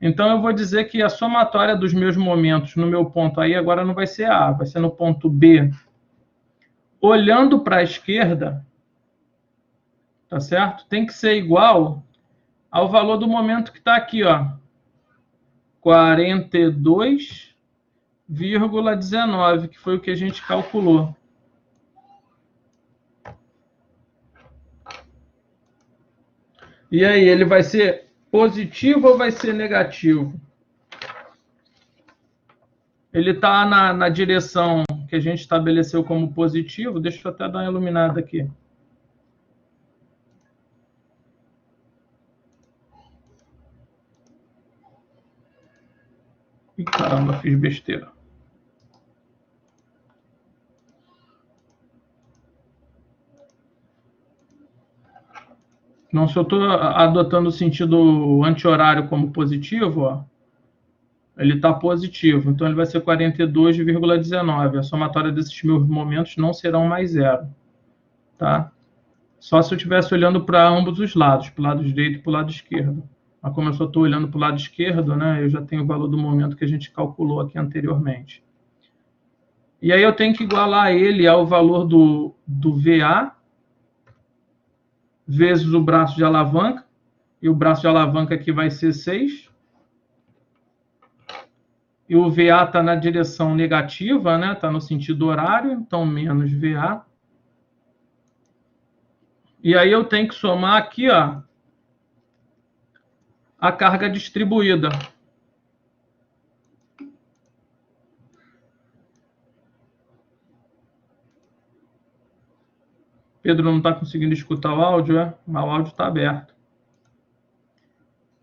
Então, eu vou dizer que a somatória dos meus momentos no meu ponto aí agora não vai ser A, vai ser no ponto B. Olhando para a esquerda, tá certo? Tem que ser igual ao valor do momento que está aqui, ó. 42,19, que foi o que a gente calculou. E aí, ele vai ser positivo ou vai ser negativo? Ele está na direção que a gente estabeleceu como positivo. Deixa eu até dar uma iluminada aqui. Ih, caramba, fiz besteira. Não, se eu estou adotando o sentido anti-horário como positivo, ó, ele está positivo. Então, ele vai ser 42,19. A somatória desses meus momentos não serão mais zero. Tá? Só se eu estivesse olhando para ambos os lados, para o lado direito e para o lado esquerdo. Mas como eu só estou olhando para o lado esquerdo, né, eu já tenho o valor do momento que a gente calculou aqui anteriormente. E aí eu tenho que igualar ele ao valor do VA, vezes o braço de alavanca, e o braço de alavanca aqui vai ser 6. E o VA está na direção negativa, né? Está no sentido horário, então menos VA. E aí eu tenho que somar aqui, ó, a carga distribuída. Pedro não está conseguindo escutar o áudio, é? Mas o áudio está aberto.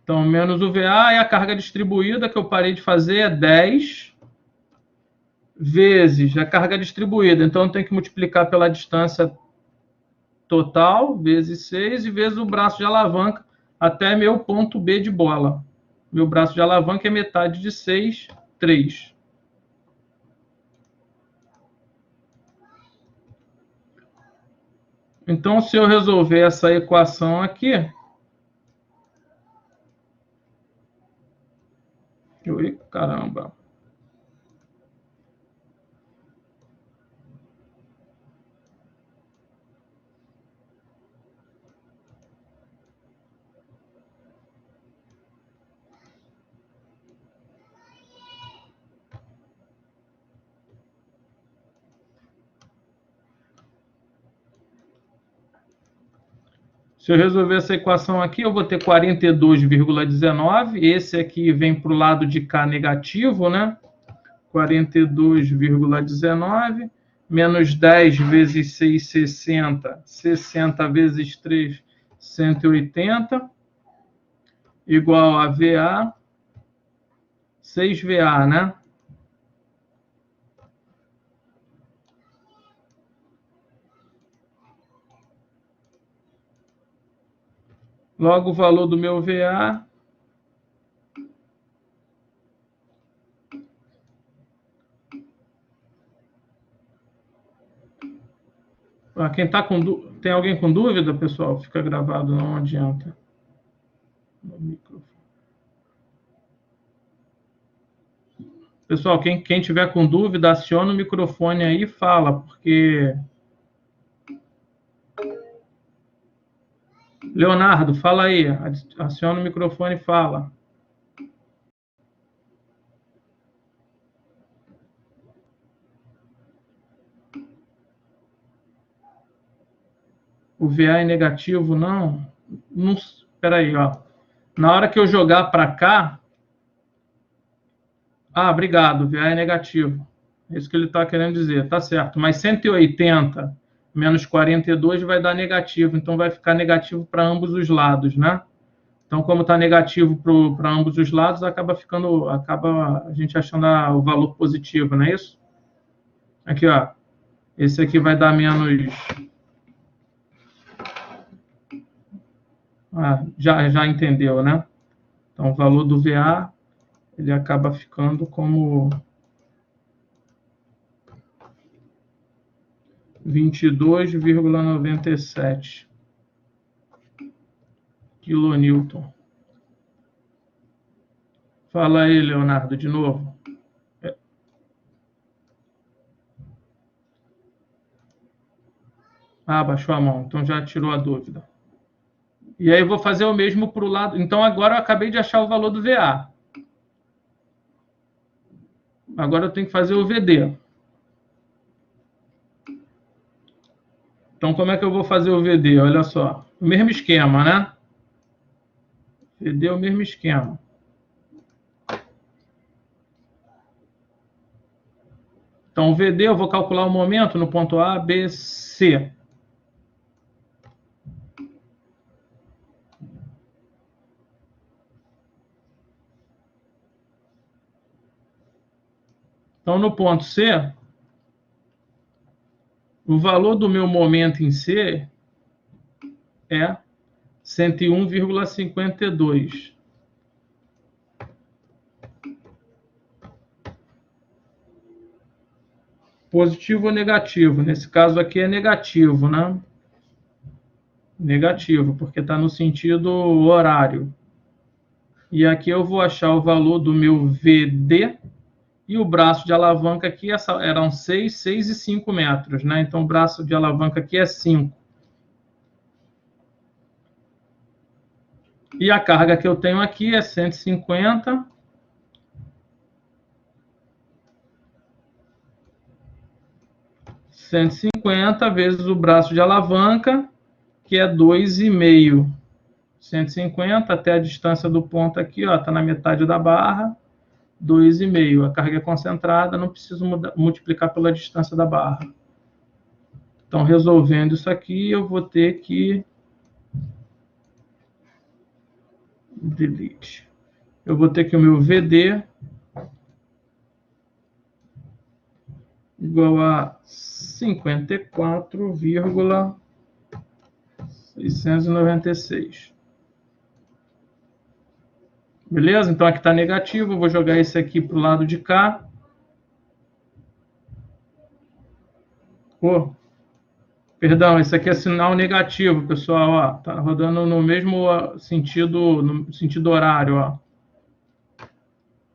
Então, menos o VA e a carga distribuída que eu parei de fazer é 10 vezes a carga distribuída. Então, eu tenho que multiplicar pela distância total, vezes 6, e vezes o braço de alavanca até meu ponto B de bola. Meu braço de alavanca é metade de 6, 3. Então, se eu resolver essa equação aqui... Ui, caramba. Se eu resolver essa equação aqui, eu vou ter 42,19. Esse aqui vem para o lado de cá negativo, né? 42,19 menos 10 vezes 6, 60. 60 vezes 3, 180. Igual a VA. 6VA, né? Logo, o valor do meu VA... Quem tá com Tem alguém com dúvida, pessoal? Fica gravado, não adianta. Pessoal, quem tiver com dúvida, aciona o microfone aí e fala, porque... Leonardo, fala aí. Aciona o microfone e fala. O VA é negativo, não? Não, espera aí, ó. Na hora que eu jogar para cá... Ah, obrigado, o VA é negativo. É isso que ele está querendo dizer, tá certo. Mas 180 menos 42 vai dar negativo, então vai ficar negativo para ambos os lados, né? Então, como está negativo para ambos os lados, acaba a gente achando o valor positivo, não é isso? Aqui, ó. Esse aqui vai dar menos... já entendeu, né? Então, o valor do VA, ele acaba ficando como 22,97 quilonewton. Fala aí, Leonardo, de novo. Baixou a mão, então já tirou a dúvida. E aí eu vou fazer o mesmo para o lado. Então, agora eu acabei de achar o valor do VA. Agora eu tenho que fazer o VD. Então, como é que eu vou fazer o VD? Olha só. O mesmo esquema, né? VD é o mesmo esquema. Então, o VD eu vou calcular o momento no ponto A, B, C. Então, no ponto C, o valor do meu momento em C é 101,52. Positivo ou negativo? Nesse caso aqui é negativo, né? Negativo, porque está no sentido horário. E aqui eu vou achar o valor do meu VD e o braço de alavanca aqui eram 6, 6 e 5 metros, né? Então o braço de alavanca aqui é 5. E a carga que eu tenho aqui é 150. 150 vezes o braço de alavanca que é 2,5. 150 até a distância do ponto aqui, ó, está na metade da barra, 2,5. A carga é concentrada, não preciso multiplicar pela distância da barra. Então, resolvendo isso aqui, eu vou ter que... Delete. Eu vou ter que o meu VD igual a 54,696. Beleza? Então, aqui está negativo. Eu vou jogar esse aqui para o lado de cá. Oh, perdão, esse aqui é sinal negativo, pessoal. Ó, tá rodando no mesmo sentido, no sentido horário. Ó.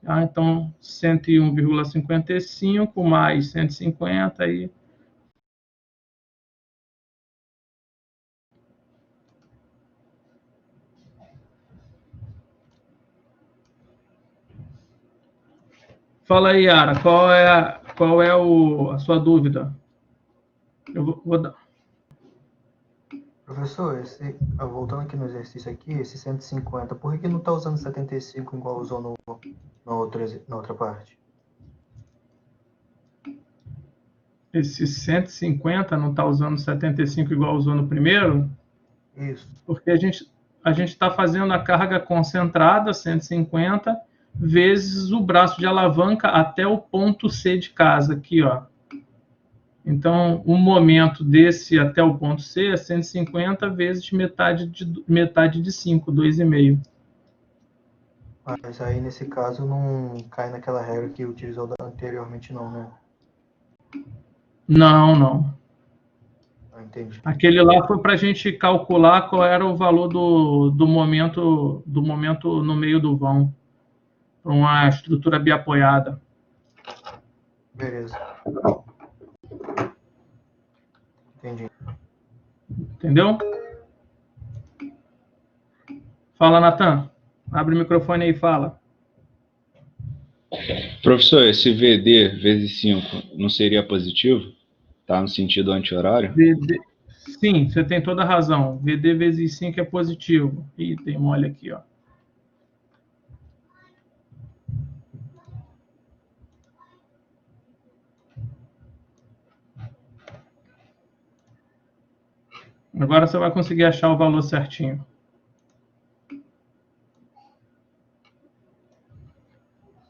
Ah, então, 101,55 mais 150 aí. Fala aí, Yara, qual é a sua dúvida? Eu vou dar. Professor, voltando aqui no exercício aqui, esse 150, por que não está usando 75 igual usou na outra parte? Esse 150 não está usando 75 igual usou no primeiro? Isso. Porque a gente está fazendo a carga concentrada, 150, vezes o braço de alavanca até o ponto C de casa, aqui, ó. Então, o momento desse até o ponto C é 150 vezes metade de 5, 2,5. Mas aí, nesse caso, não cai naquela regra que utilizou anteriormente, não, né? Não, não. Entendi. Aquele lá foi para a gente calcular qual era o valor do momento no meio do vão, para uma estrutura biapoiada. Beleza. Entendi. Entendeu? Fala, Natan. Abre o microfone aí e fala. Professor, esse VD vezes 5 não seria positivo? Tá no sentido anti-horário? Sim, você tem toda a razão. VD vezes 5 é positivo. Ih, tem mole aqui, ó. Agora você vai conseguir achar o valor certinho.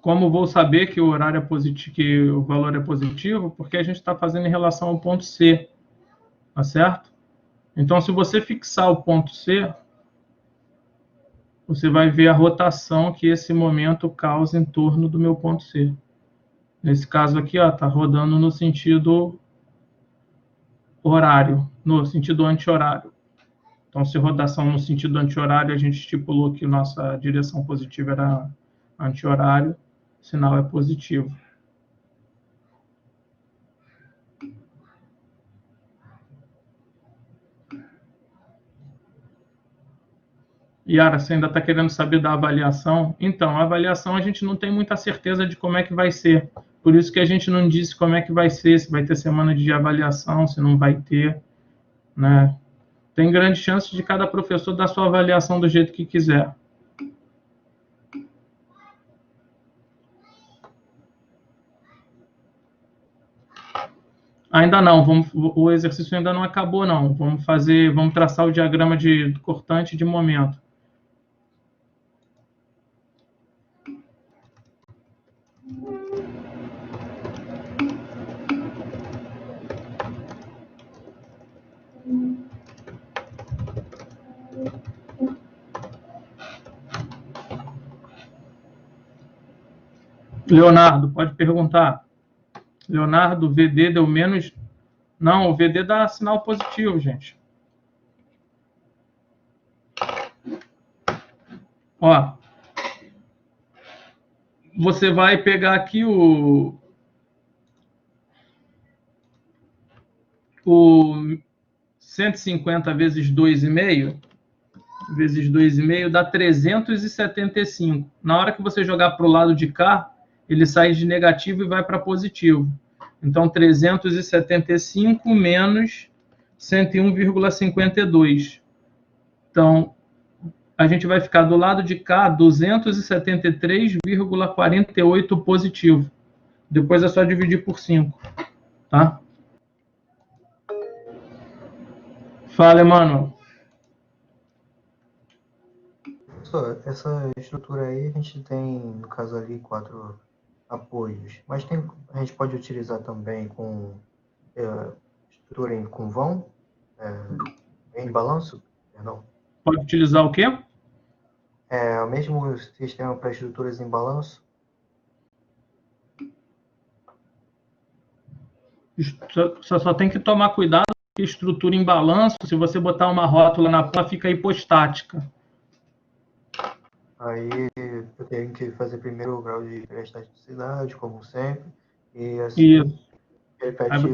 Como vou saber que o horário é positivo, que o valor é positivo? Porque a gente está fazendo em relação ao ponto C, tá certo? Então, se você fixar o ponto C, você vai ver a rotação que esse momento causa em torno do meu ponto C. Nesse caso aqui, ó, tá rodando no sentido horário, no sentido anti-horário. Então, se rotação no sentido anti-horário, a gente estipulou que nossa direção positiva era anti-horário, o sinal é positivo. Yara, você ainda está querendo saber da avaliação? Então, a avaliação a gente não tem muita certeza de como é que vai ser. Por isso que a gente não disse como é que vai ser, se vai ter semana de avaliação, se não vai ter, né? Tem grande chance de cada professor dar sua avaliação do jeito que quiser. Ainda não, o exercício ainda não acabou, não. Vamos traçar o diagrama de cortante de momento. Leonardo, pode perguntar. Leonardo, o VD deu menos... Não, o VD dá sinal positivo, gente. Ó, você vai pegar aqui o 150 vezes 2,5, vezes 2,5 dá 375. Na hora que você jogar para o lado de cá, ele sai de negativo e vai para positivo. Então, 375 menos 101,52. Então, a gente vai ficar do lado de cá 273,48 positivo. Depois é só dividir por 5, tá? Fala, Emanuel. Essa estrutura aí, a gente tem, no caso ali, 4 apoios. Mas a gente pode utilizar também com estrutura com vão, em balanço? Não. Pode utilizar o quê? O mesmo sistema para estruturas em balanço? Você só tem que tomar cuidado com a estrutura em balanço. Se você botar uma rótula na ponta, fica hipostática. Aí eu tenho que fazer primeiro o grau de elastaticidade, como sempre, e assim repete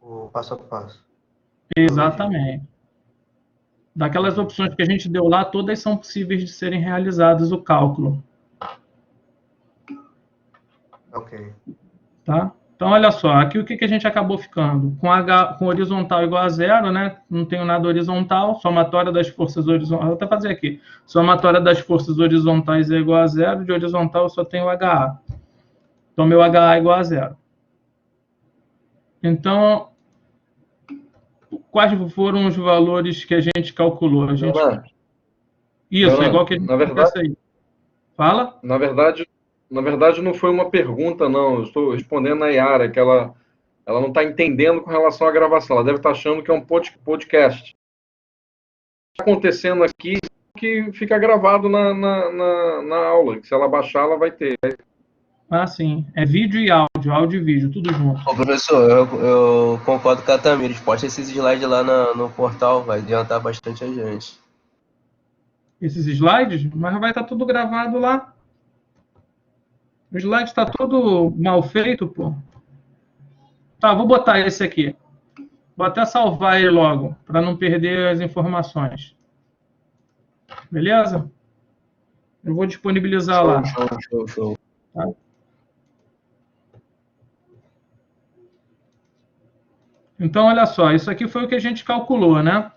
o passo a passo. Exatamente. Daquelas opções que a gente deu lá, todas são possíveis de serem realizadas o cálculo. Ok. Tá? Então, olha só, aqui o que a gente acabou ficando? Com horizontal igual a zero, né? Não tenho nada horizontal, somatória das forças horizontais. Vou até fazer aqui. Somatória das forças horizontais é igual a zero, de horizontal eu só tenho HA. Então, meu HA é igual a zero. Então, quais foram os valores que a gente calculou? Isso, Leonardo, é igual que a gente na verdade, aí. Fala? Na verdade, não foi uma pergunta, não. Eu estou respondendo a Yara, que ela não está entendendo com relação à gravação. Ela deve estar achando que é um podcast. O que está acontecendo aqui que fica gravado na aula. Que se ela baixar, ela vai ter. Ah, sim. É vídeo e áudio e vídeo, tudo junto. Ô, professor, eu concordo com a Tamires. Posta esses slides lá no portal, vai adiantar bastante a gente. Esses slides? Mas vai estar tudo gravado lá. O slide está todo mal feito, pô. Tá, vou botar esse aqui. Vou até salvar ele logo, para não perder as informações. Beleza? Eu vou disponibilizar lá. Show. Tá? Então, olha só, isso aqui foi o que a gente calculou, né?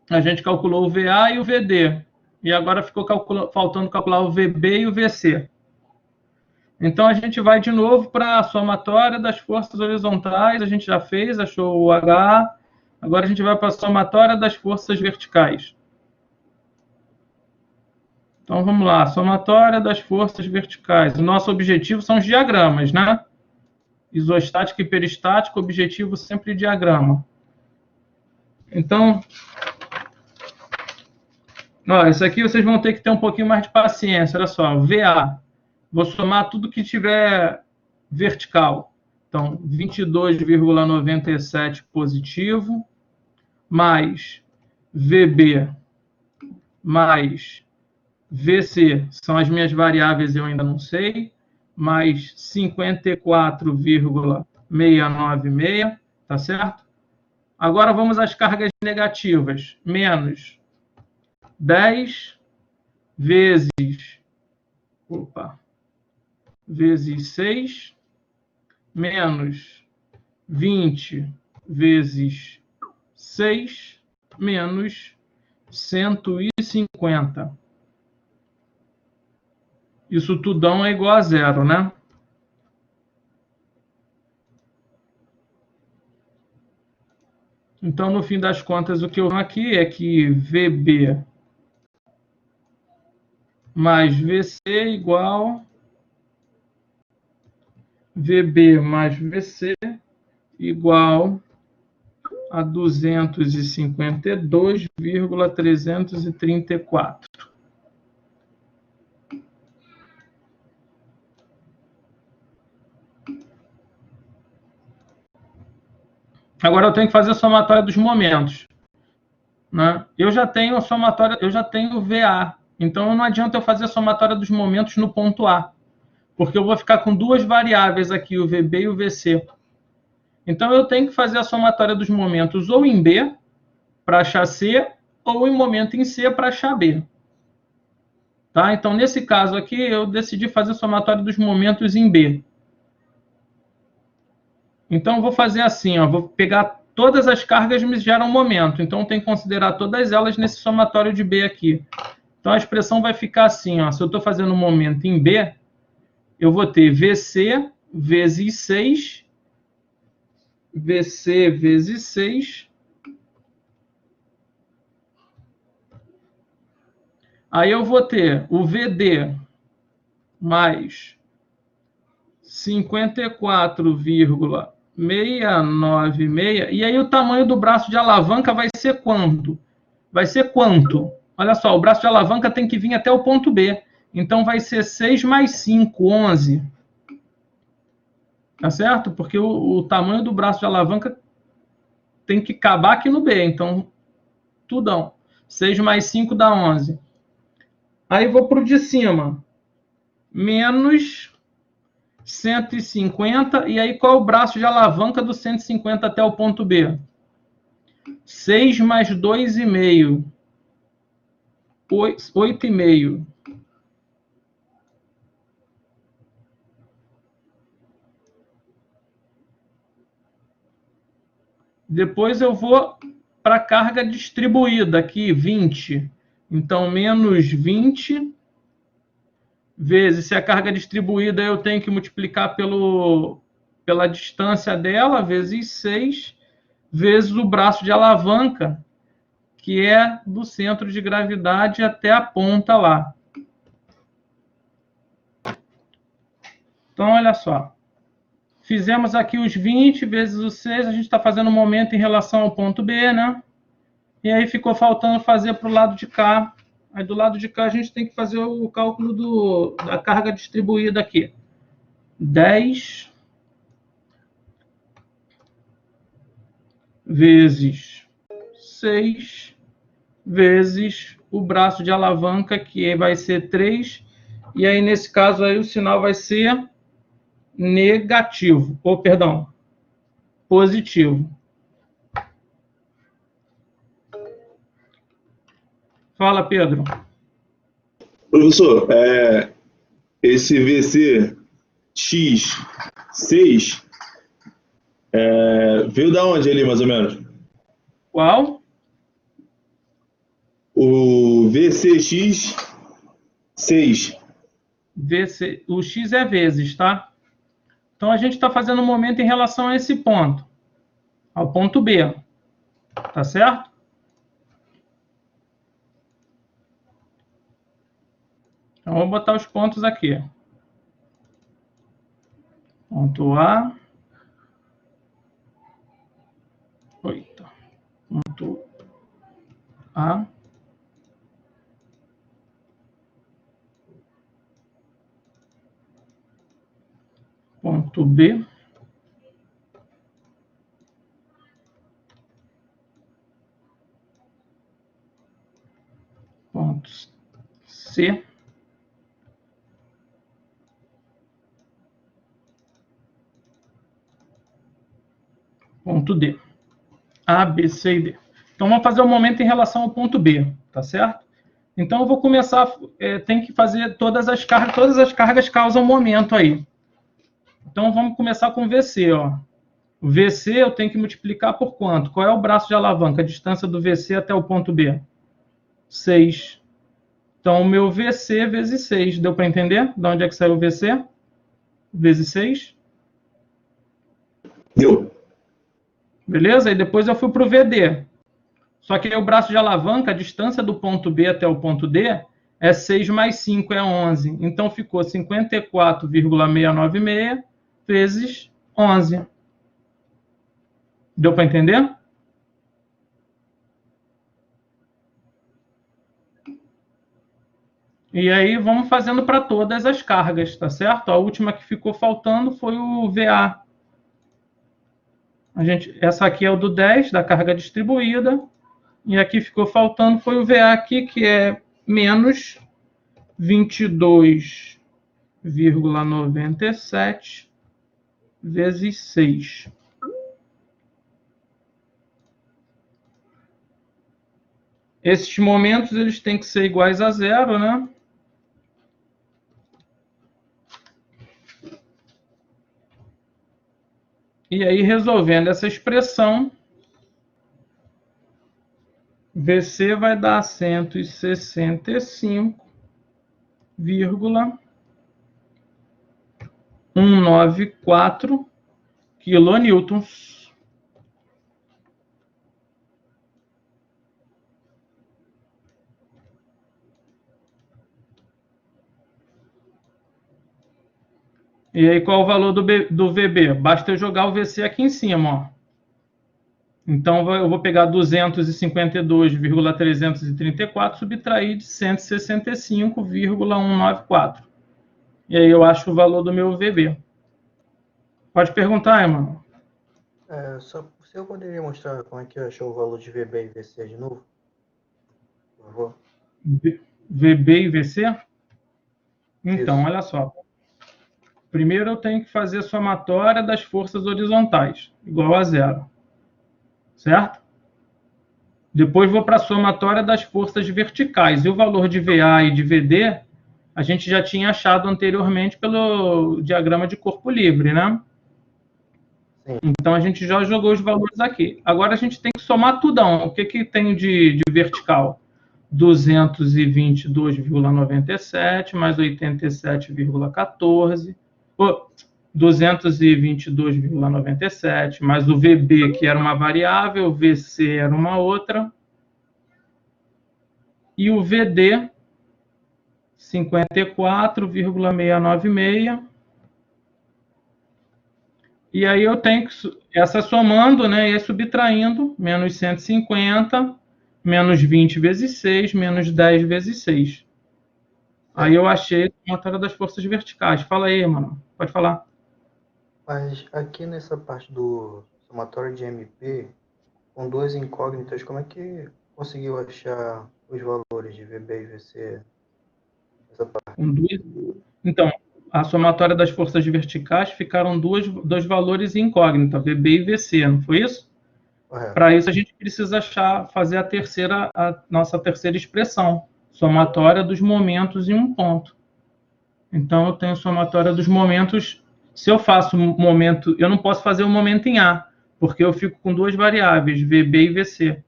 A gente calculou o VA e o VD. E agora ficou faltando calcular o VB e o VC. Então, a gente vai de novo para a somatória das forças horizontais. A gente já fez, achou o H. Agora a gente vai para a somatória das forças verticais. Então, vamos lá. Somatória das forças verticais. O nosso objetivo são os diagramas, né? Isostático e peristático, objetivo sempre diagrama. Então, ó, isso aqui vocês vão ter que ter um pouquinho mais de paciência. Olha só, VA. Vou somar tudo que tiver vertical. Então, 22,97 positivo, mais VB, mais VC, são as minhas variáveis, eu ainda não sei, mais 54,696, tá certo? Agora vamos às cargas negativas. Menos 10 vezes 6, menos 20 vezes 6, menos 150. Isso tudão é igual a zero, né? Então, no fim das contas, o que eu tenho aqui é que VB mais VC igual VB mais VC igual a 252,334. Agora eu tenho que fazer a somatória dos momentos, né? Eu já tenho a somatória, eu já tenho o VA. Então não adianta eu fazer a somatória dos momentos no ponto A, porque eu vou ficar com duas variáveis aqui, o VB e o VC. Então eu tenho que fazer a somatória dos momentos ou em B para achar C, ou em momento em C para achar B. Tá? Então nesse caso aqui eu decidi fazer a somatória dos momentos em B. Então, eu vou fazer assim, ó, vou pegar todas as cargas me geram momento. Então, tem que considerar todas elas nesse somatório de B aqui. Então, a expressão vai ficar assim, ó, se eu estou fazendo um momento em B, eu vou ter VC vezes 6, VC vezes 6, aí eu vou ter o VD mais 54,696, e aí o tamanho do braço de alavanca vai ser quanto? Vai ser quanto? Olha só, o braço de alavanca tem que vir até o ponto B. Então, vai ser 6 mais 5, 11. Tá certo? Porque o tamanho do braço de alavanca tem que acabar aqui no B. Então, tudão. 6 mais 5 dá 11. Aí, vou para o de cima. Menos 150. E aí, qual é o braço de alavanca do 150 até o ponto B? 6 mais 2,5. 8,5. Depois eu vou para a carga distribuída aqui, 20. Então, menos 20 vezes, se a carga distribuída eu tenho que multiplicar pela distância dela, vezes 6, vezes o braço de alavanca, que é do centro de gravidade até a ponta lá. Então, olha só. Fizemos aqui os 20 vezes o 6, a gente está fazendo um momento em relação ao ponto B, né? E aí ficou faltando fazer para o lado de cá. Aí do lado de cá a gente tem que fazer o cálculo da carga distribuída aqui. 10 vezes 6 vezes o braço de alavanca, que vai ser 3. E aí, nesse caso, aí, o sinal vai ser negativo. Ou, perdão, positivo. Fala, Pedro. Professor, esse VC X6 veio da onde ali, mais ou menos? Qual? O VCX6. O X é vezes, tá? Então, a gente está fazendo um momento em relação a esse ponto. Ao ponto B. Tá certo? Então, vou botar os pontos aqui. Ponto A. Eita. Ponto A. Ponto B. Ponto C. Ponto D. A, B, C e D. Então, vamos fazer um momento em relação ao ponto B, tá certo? Então, eu vou começar, tem que fazer todas as cargas causam momento aí. Então, vamos começar com o VC, ó. O VC eu tenho que multiplicar por quanto? Qual é o braço de alavanca? A distância do VC até o ponto B? 6. Então, o meu VC vezes 6. Deu para entender? De onde é que saiu o VC? Vezes 6. Deu. Beleza? E depois eu fui para o VD. Só que aí o braço de alavanca, a distância do ponto B até o ponto D, é 6 mais 5, é 11. Então, ficou 54,696 vezes 11. Deu para entender? E aí, vamos fazendo para todas as cargas, tá certo? A última que ficou faltando foi o VA. Essa aqui é o do 10, da carga distribuída. E aqui ficou faltando foi o VA aqui, que é menos 22,97 vezes 6. Esses momentos eles têm que ser iguais a zero, né? E aí, resolvendo essa expressão, VC vai dar 165,194 quilonewtons. E aí, qual é o valor do VB? Basta eu jogar o VC aqui em cima, ó. Então, eu vou pegar 252,334, subtrair de 165,194. E aí eu acho o valor do meu VB. Pode perguntar, Emmanuel. Só se eu poderia mostrar como é que achou o valor de VB e VC de novo? Por favor. VB e VC? Então, Isso. olha só. Primeiro eu tenho que fazer a somatória das forças horizontais, igual a zero. Certo? Depois vou para a somatória das forças verticais. E o valor de VA e de VD, a gente já tinha achado anteriormente pelo diagrama de corpo livre, né? Sim. Então, a gente já jogou os valores aqui. Agora, a gente tem que somar tudão. O que, que tem de vertical? 222,97 mais 87,14. 222,97 mais o VB, que era uma variável, o VC era uma outra. E o VD, 54,696. E aí eu tenho que, essa somando, né, e subtraindo, menos 150, menos 20 vezes 6, menos 10 vezes 6. Aí eu achei a somatória das forças verticais. Fala aí, mano. Pode falar. Mas aqui nessa parte do somatório de MP, com duas incógnitas, como é que conseguiu achar os valores de VB e VC nessa parte? Então, a somatória das forças verticais ficaram dois valores incógnitos, VB e VC, não foi isso? Para isso, a gente precisa fazer a nossa terceira expressão, somatória dos momentos em um ponto. Então, eu tenho somatória dos momentos. Se eu faço momento, eu não posso fazer o momento em A, porque eu fico com duas variáveis, VB e VC.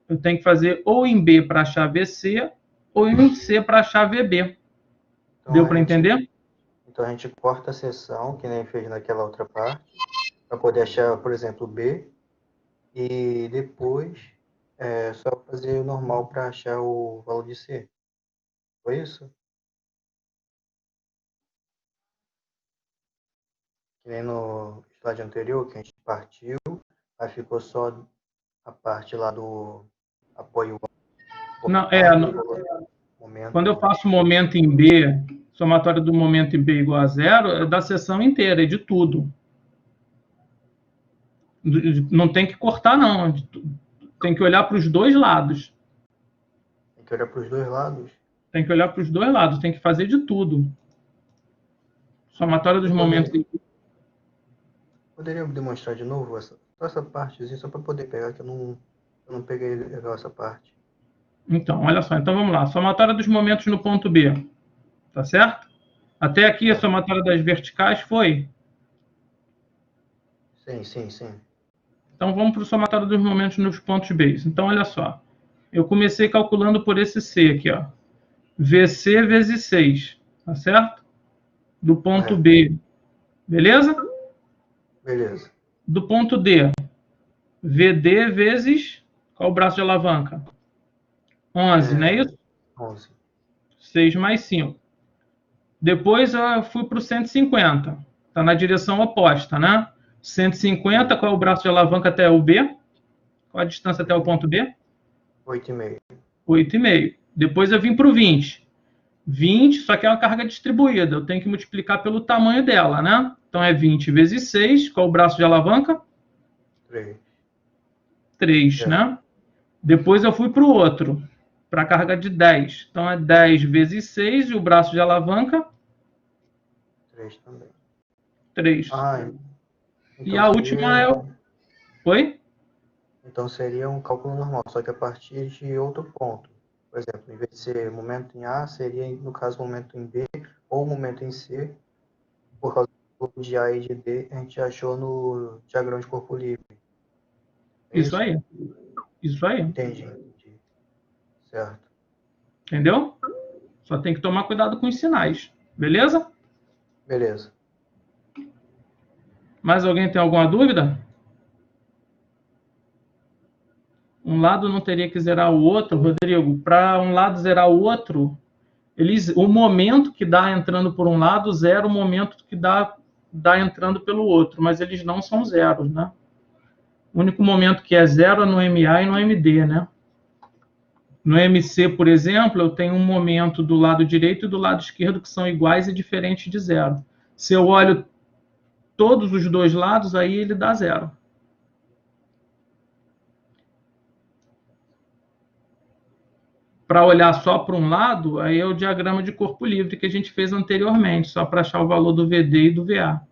Eu tenho que fazer ou em B para achar VC, ou em C para achar VB. Então, Deu para entender? Então, a gente corta a seção, que nem fez naquela outra parte, para poder achar, por exemplo, B, e depois só fazer o normal para achar o valor de C. Foi isso? Que nem no slide anterior, que a gente partiu, aí ficou só a parte lá do apoio. Não, momento. Quando eu faço momento em B, somatória do momento em B igual a zero, é da seção inteira, é de tudo. Não tem que cortar, não. Tem que olhar para os dois lados. Tem que olhar para os dois lados? Tem que olhar para os dois lados, tem que fazer de tudo. Somatória dos momentos em B. Poderia demonstrar de novo essa partezinha, só para poder pegar, que eu não peguei legal essa parte. Então, olha só. Então, vamos lá. Somatória dos momentos no ponto B. Tá certo? Até aqui, a somatória das verticais foi? Sim. Então, vamos para o somatório dos momentos nos pontos B. Então, olha só. Eu comecei calculando por esse C aqui, ó. VC vezes 6. Tá certo? Do ponto B. Beleza? Beleza. Do ponto D. VD vezes... Qual o braço de alavanca? 11, não é isso? 11. 6 mais 5. Depois eu fui para o 150. Está na direção oposta, né? 150, qual é o braço de alavanca até o B? Qual a distância até o ponto B? 8,5. 8,5. Depois eu vim para o 20. 20, só que é uma carga distribuída. Eu tenho que multiplicar pelo tamanho dela, né? Então é 20 vezes 6. Qual é o braço de alavanca? 3. 3, né? Depois eu fui para o outro, para a carga de 10. Então é 10 vezes 6 e o braço de alavanca? 3 também. 3. Então e a última é o... Oi? Então seria um cálculo normal, só que a partir de outro ponto. Por exemplo, em vez de ser momento em A, seria, no caso, momento em B ou momento em C, por causa de A e de D, a gente achou no diagrama de corpo livre. É Isso aí. Isso aí. Entendi. Certo. Entendeu? Só tem que tomar cuidado com os sinais. Beleza? Beleza. Mais alguém tem alguma dúvida? Um lado não teria que zerar o outro, Rodrigo. Para um lado zerar o outro, o momento que dá entrando por um lado zera o momento que dá entrando pelo outro, mas eles não são zeros, né? O único momento que é zero é no MA e no MD, né? No MC, por exemplo, eu tenho um momento do lado direito e do lado esquerdo que são iguais e diferentes de zero. Se eu olho todos os dois lados, aí ele dá zero. Para olhar só para um lado, aí é o diagrama de corpo livre que a gente fez anteriormente, só para achar o valor do VD e do VA.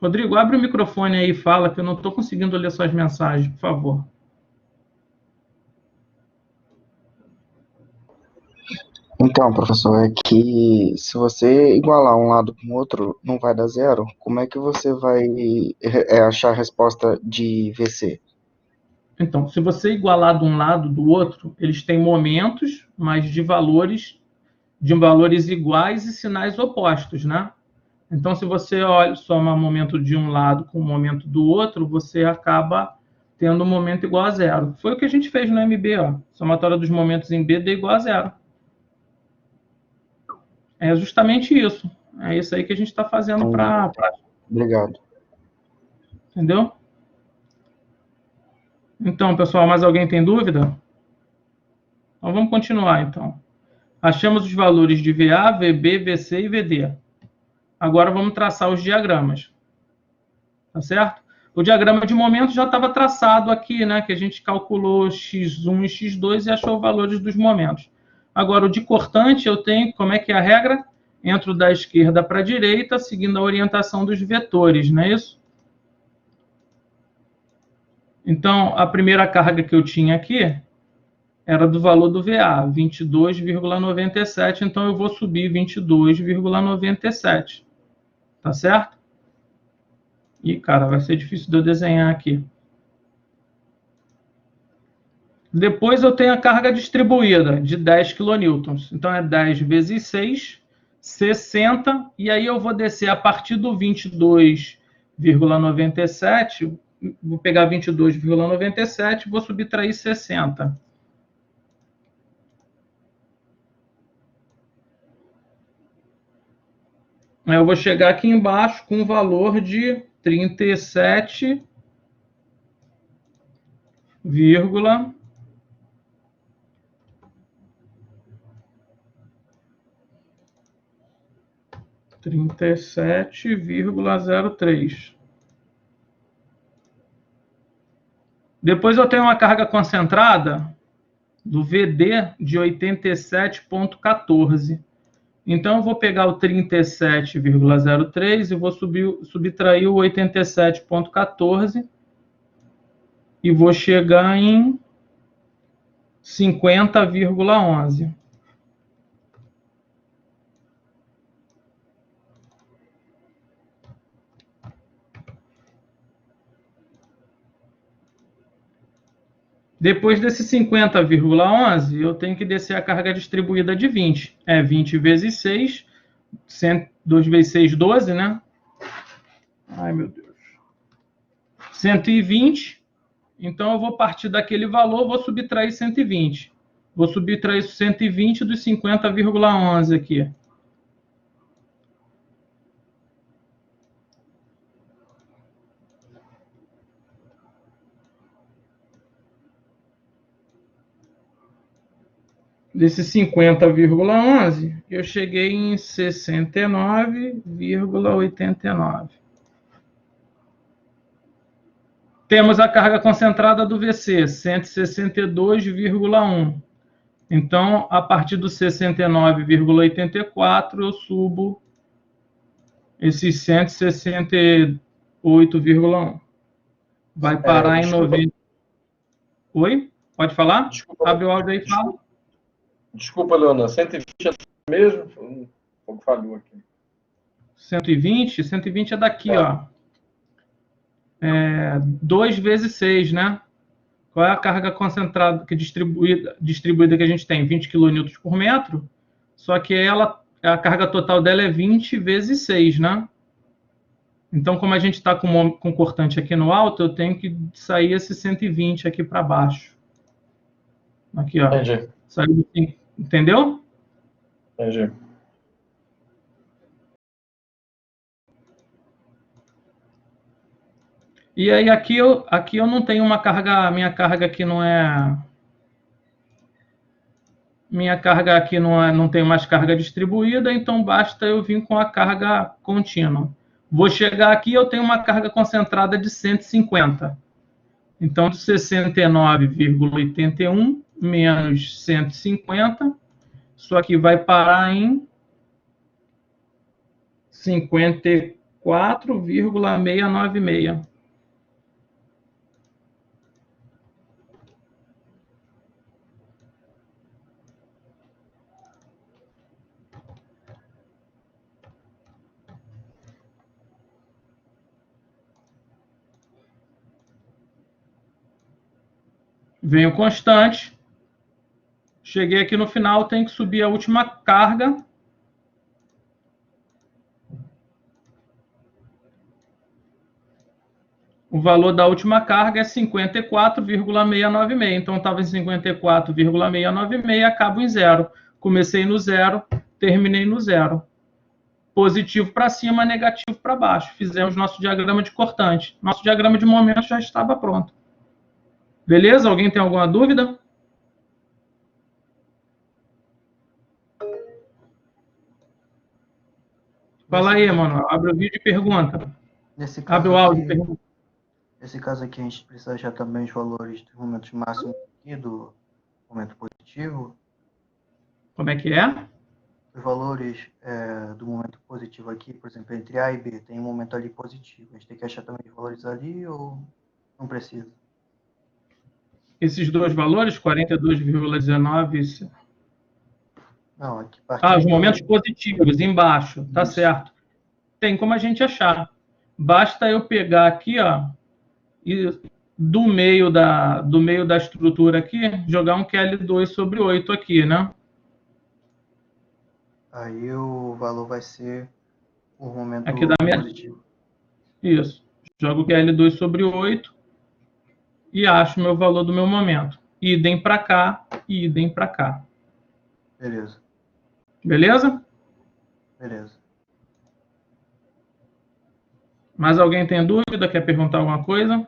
Rodrigo, abre o microfone aí e fala, que eu não estou conseguindo ler suas mensagens, por favor. Então, professor, é que se você igualar um lado com o outro, não vai dar zero. Como é que você vai achar a resposta de VC? Então, se você igualar de um lado do outro, eles têm momentos, mas de valores iguais e sinais opostos, né? Então, se você soma momento de um lado com o momento do outro, você acaba tendo um momento igual a zero. Foi o que a gente fez no MB, ó. Somatória dos momentos em B deu igual a zero. É justamente isso. É isso aí que a gente está fazendo para... Obrigado. Entendeu? Então, pessoal, mais alguém tem dúvida? Então, vamos continuar, então. Achamos os valores de VA, VB, VC e VD. Agora vamos traçar os diagramas. Tá certo? O diagrama de momento já estava traçado aqui, né? Que a gente calculou x1 e x2 e achou os valores dos momentos. Agora, o de cortante, eu tenho, como é que é a regra? Entro da esquerda para a direita, seguindo a orientação dos vetores, não é isso? Então, a primeira carga que eu tinha aqui era do valor do VA, 22,97. Então, eu vou subir 22,97. Tá certo? Ih, cara, vai ser difícil de eu desenhar aqui. Depois eu tenho a carga distribuída de 10 kN. Então, é 10 vezes 6, 60. E aí eu vou descer a partir do 22,97. Vou pegar 22,97 e vou subtrair 60. Aí eu vou chegar aqui embaixo com o valor de 37, 37,03. Depois eu tenho uma carga concentrada do VD de 87,14. Então, eu vou pegar o 37,03 e vou subtrair o 87,14 e vou chegar em 50,11. Depois desse 50,11, eu tenho que descer a carga distribuída de 20. É 20 vezes 6, 2 vezes 6, 12, né? Ai, meu Deus. 120. Então, eu vou partir daquele valor, vou subtrair 120. Vou subtrair 120 dos 50,11 aqui. Desses 50,11, eu cheguei em 69,89. Temos a carga concentrada do VC, 162,1. Então, a partir do 69,84, eu subo esses 168,1. Vai parar em 90. Oi? Pode falar? Desculpa, Abre o áudio aí e fala. Desculpa, Leona. 120 Mesmo? Um pouco falhou aqui. 120 é daqui, ó. 2 vezes 6, né? Qual é a carga concentrada que distribuída que a gente tem? 20 kN por metro. Só que a carga total dela é 20 vezes 6, né? Então, como a gente está com cortante aqui no alto, eu tenho que sair esse 120 aqui para baixo. Aqui, ó. Entendi. Saiu, entendeu? Entendi. E aí aqui eu não tenho uma carga, minha carga aqui não é... Minha carga aqui não tem mais carga distribuída, então basta eu vir com a carga contínua. Vou chegar aqui, eu tenho uma carga concentrada de 150. Então, de 69,81 menos 150, isso aqui vai parar em 54,696. Venho constante. Cheguei aqui no final, tenho que subir a última carga. O valor da última carga é 54,696. Então, estava em 54,696, acabo em 0. Comecei no 0, terminei no 0. Positivo para cima, negativo para baixo. Fizemos nosso diagrama de cortante. Nosso diagrama de momento já estava pronto. Beleza? Alguém tem alguma dúvida? Fala aí, Manuel. Abre o vídeo e pergunta. Abre o áudio e pergunta. Nesse caso aqui, a gente precisa achar também os valores dos momentos máximos aqui do momento positivo. Como é que é? Os valores do momento positivo aqui, por exemplo, entre A e B, tem um momento ali positivo. A gente tem que achar também os valores ali ou não precisa? Esses dois valores, 42,19... Não, aqui os momentos positivos, embaixo, tá certo. Tem como a gente achar. Basta eu pegar aqui, ó, e do meio da estrutura aqui, jogar um QL2 sobre 8 aqui, né? Aí o valor vai ser o momento aqui da minha... positivo. Isso. Jogo o QL2 sobre 8 e acho meu valor do meu momento. Idem para cá e idem para cá. Beleza. Beleza? Beleza. Mais alguém tem dúvida? Quer perguntar alguma coisa?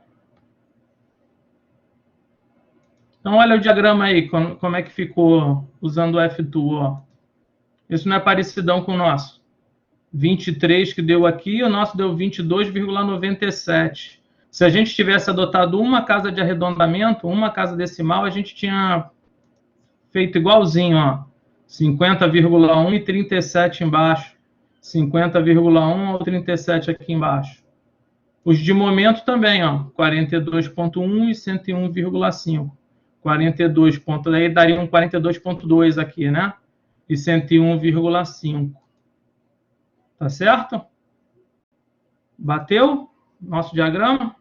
Então, olha o diagrama aí, como é que ficou usando o F2, ó. Isso não é parecidão com o nosso. 23 que deu aqui, o nosso deu 22,97. Se a gente tivesse adotado uma casa de arredondamento, uma casa decimal, a gente tinha feito igualzinho, ó. 50,1 e 37 embaixo. 50,1 ou 37 aqui embaixo. Os de momento também, ó. 42,1 e 101,5. 42 pontos, aí daria um 42,2 aqui, né? E 101,5. Tá certo? Bateu nosso diagrama?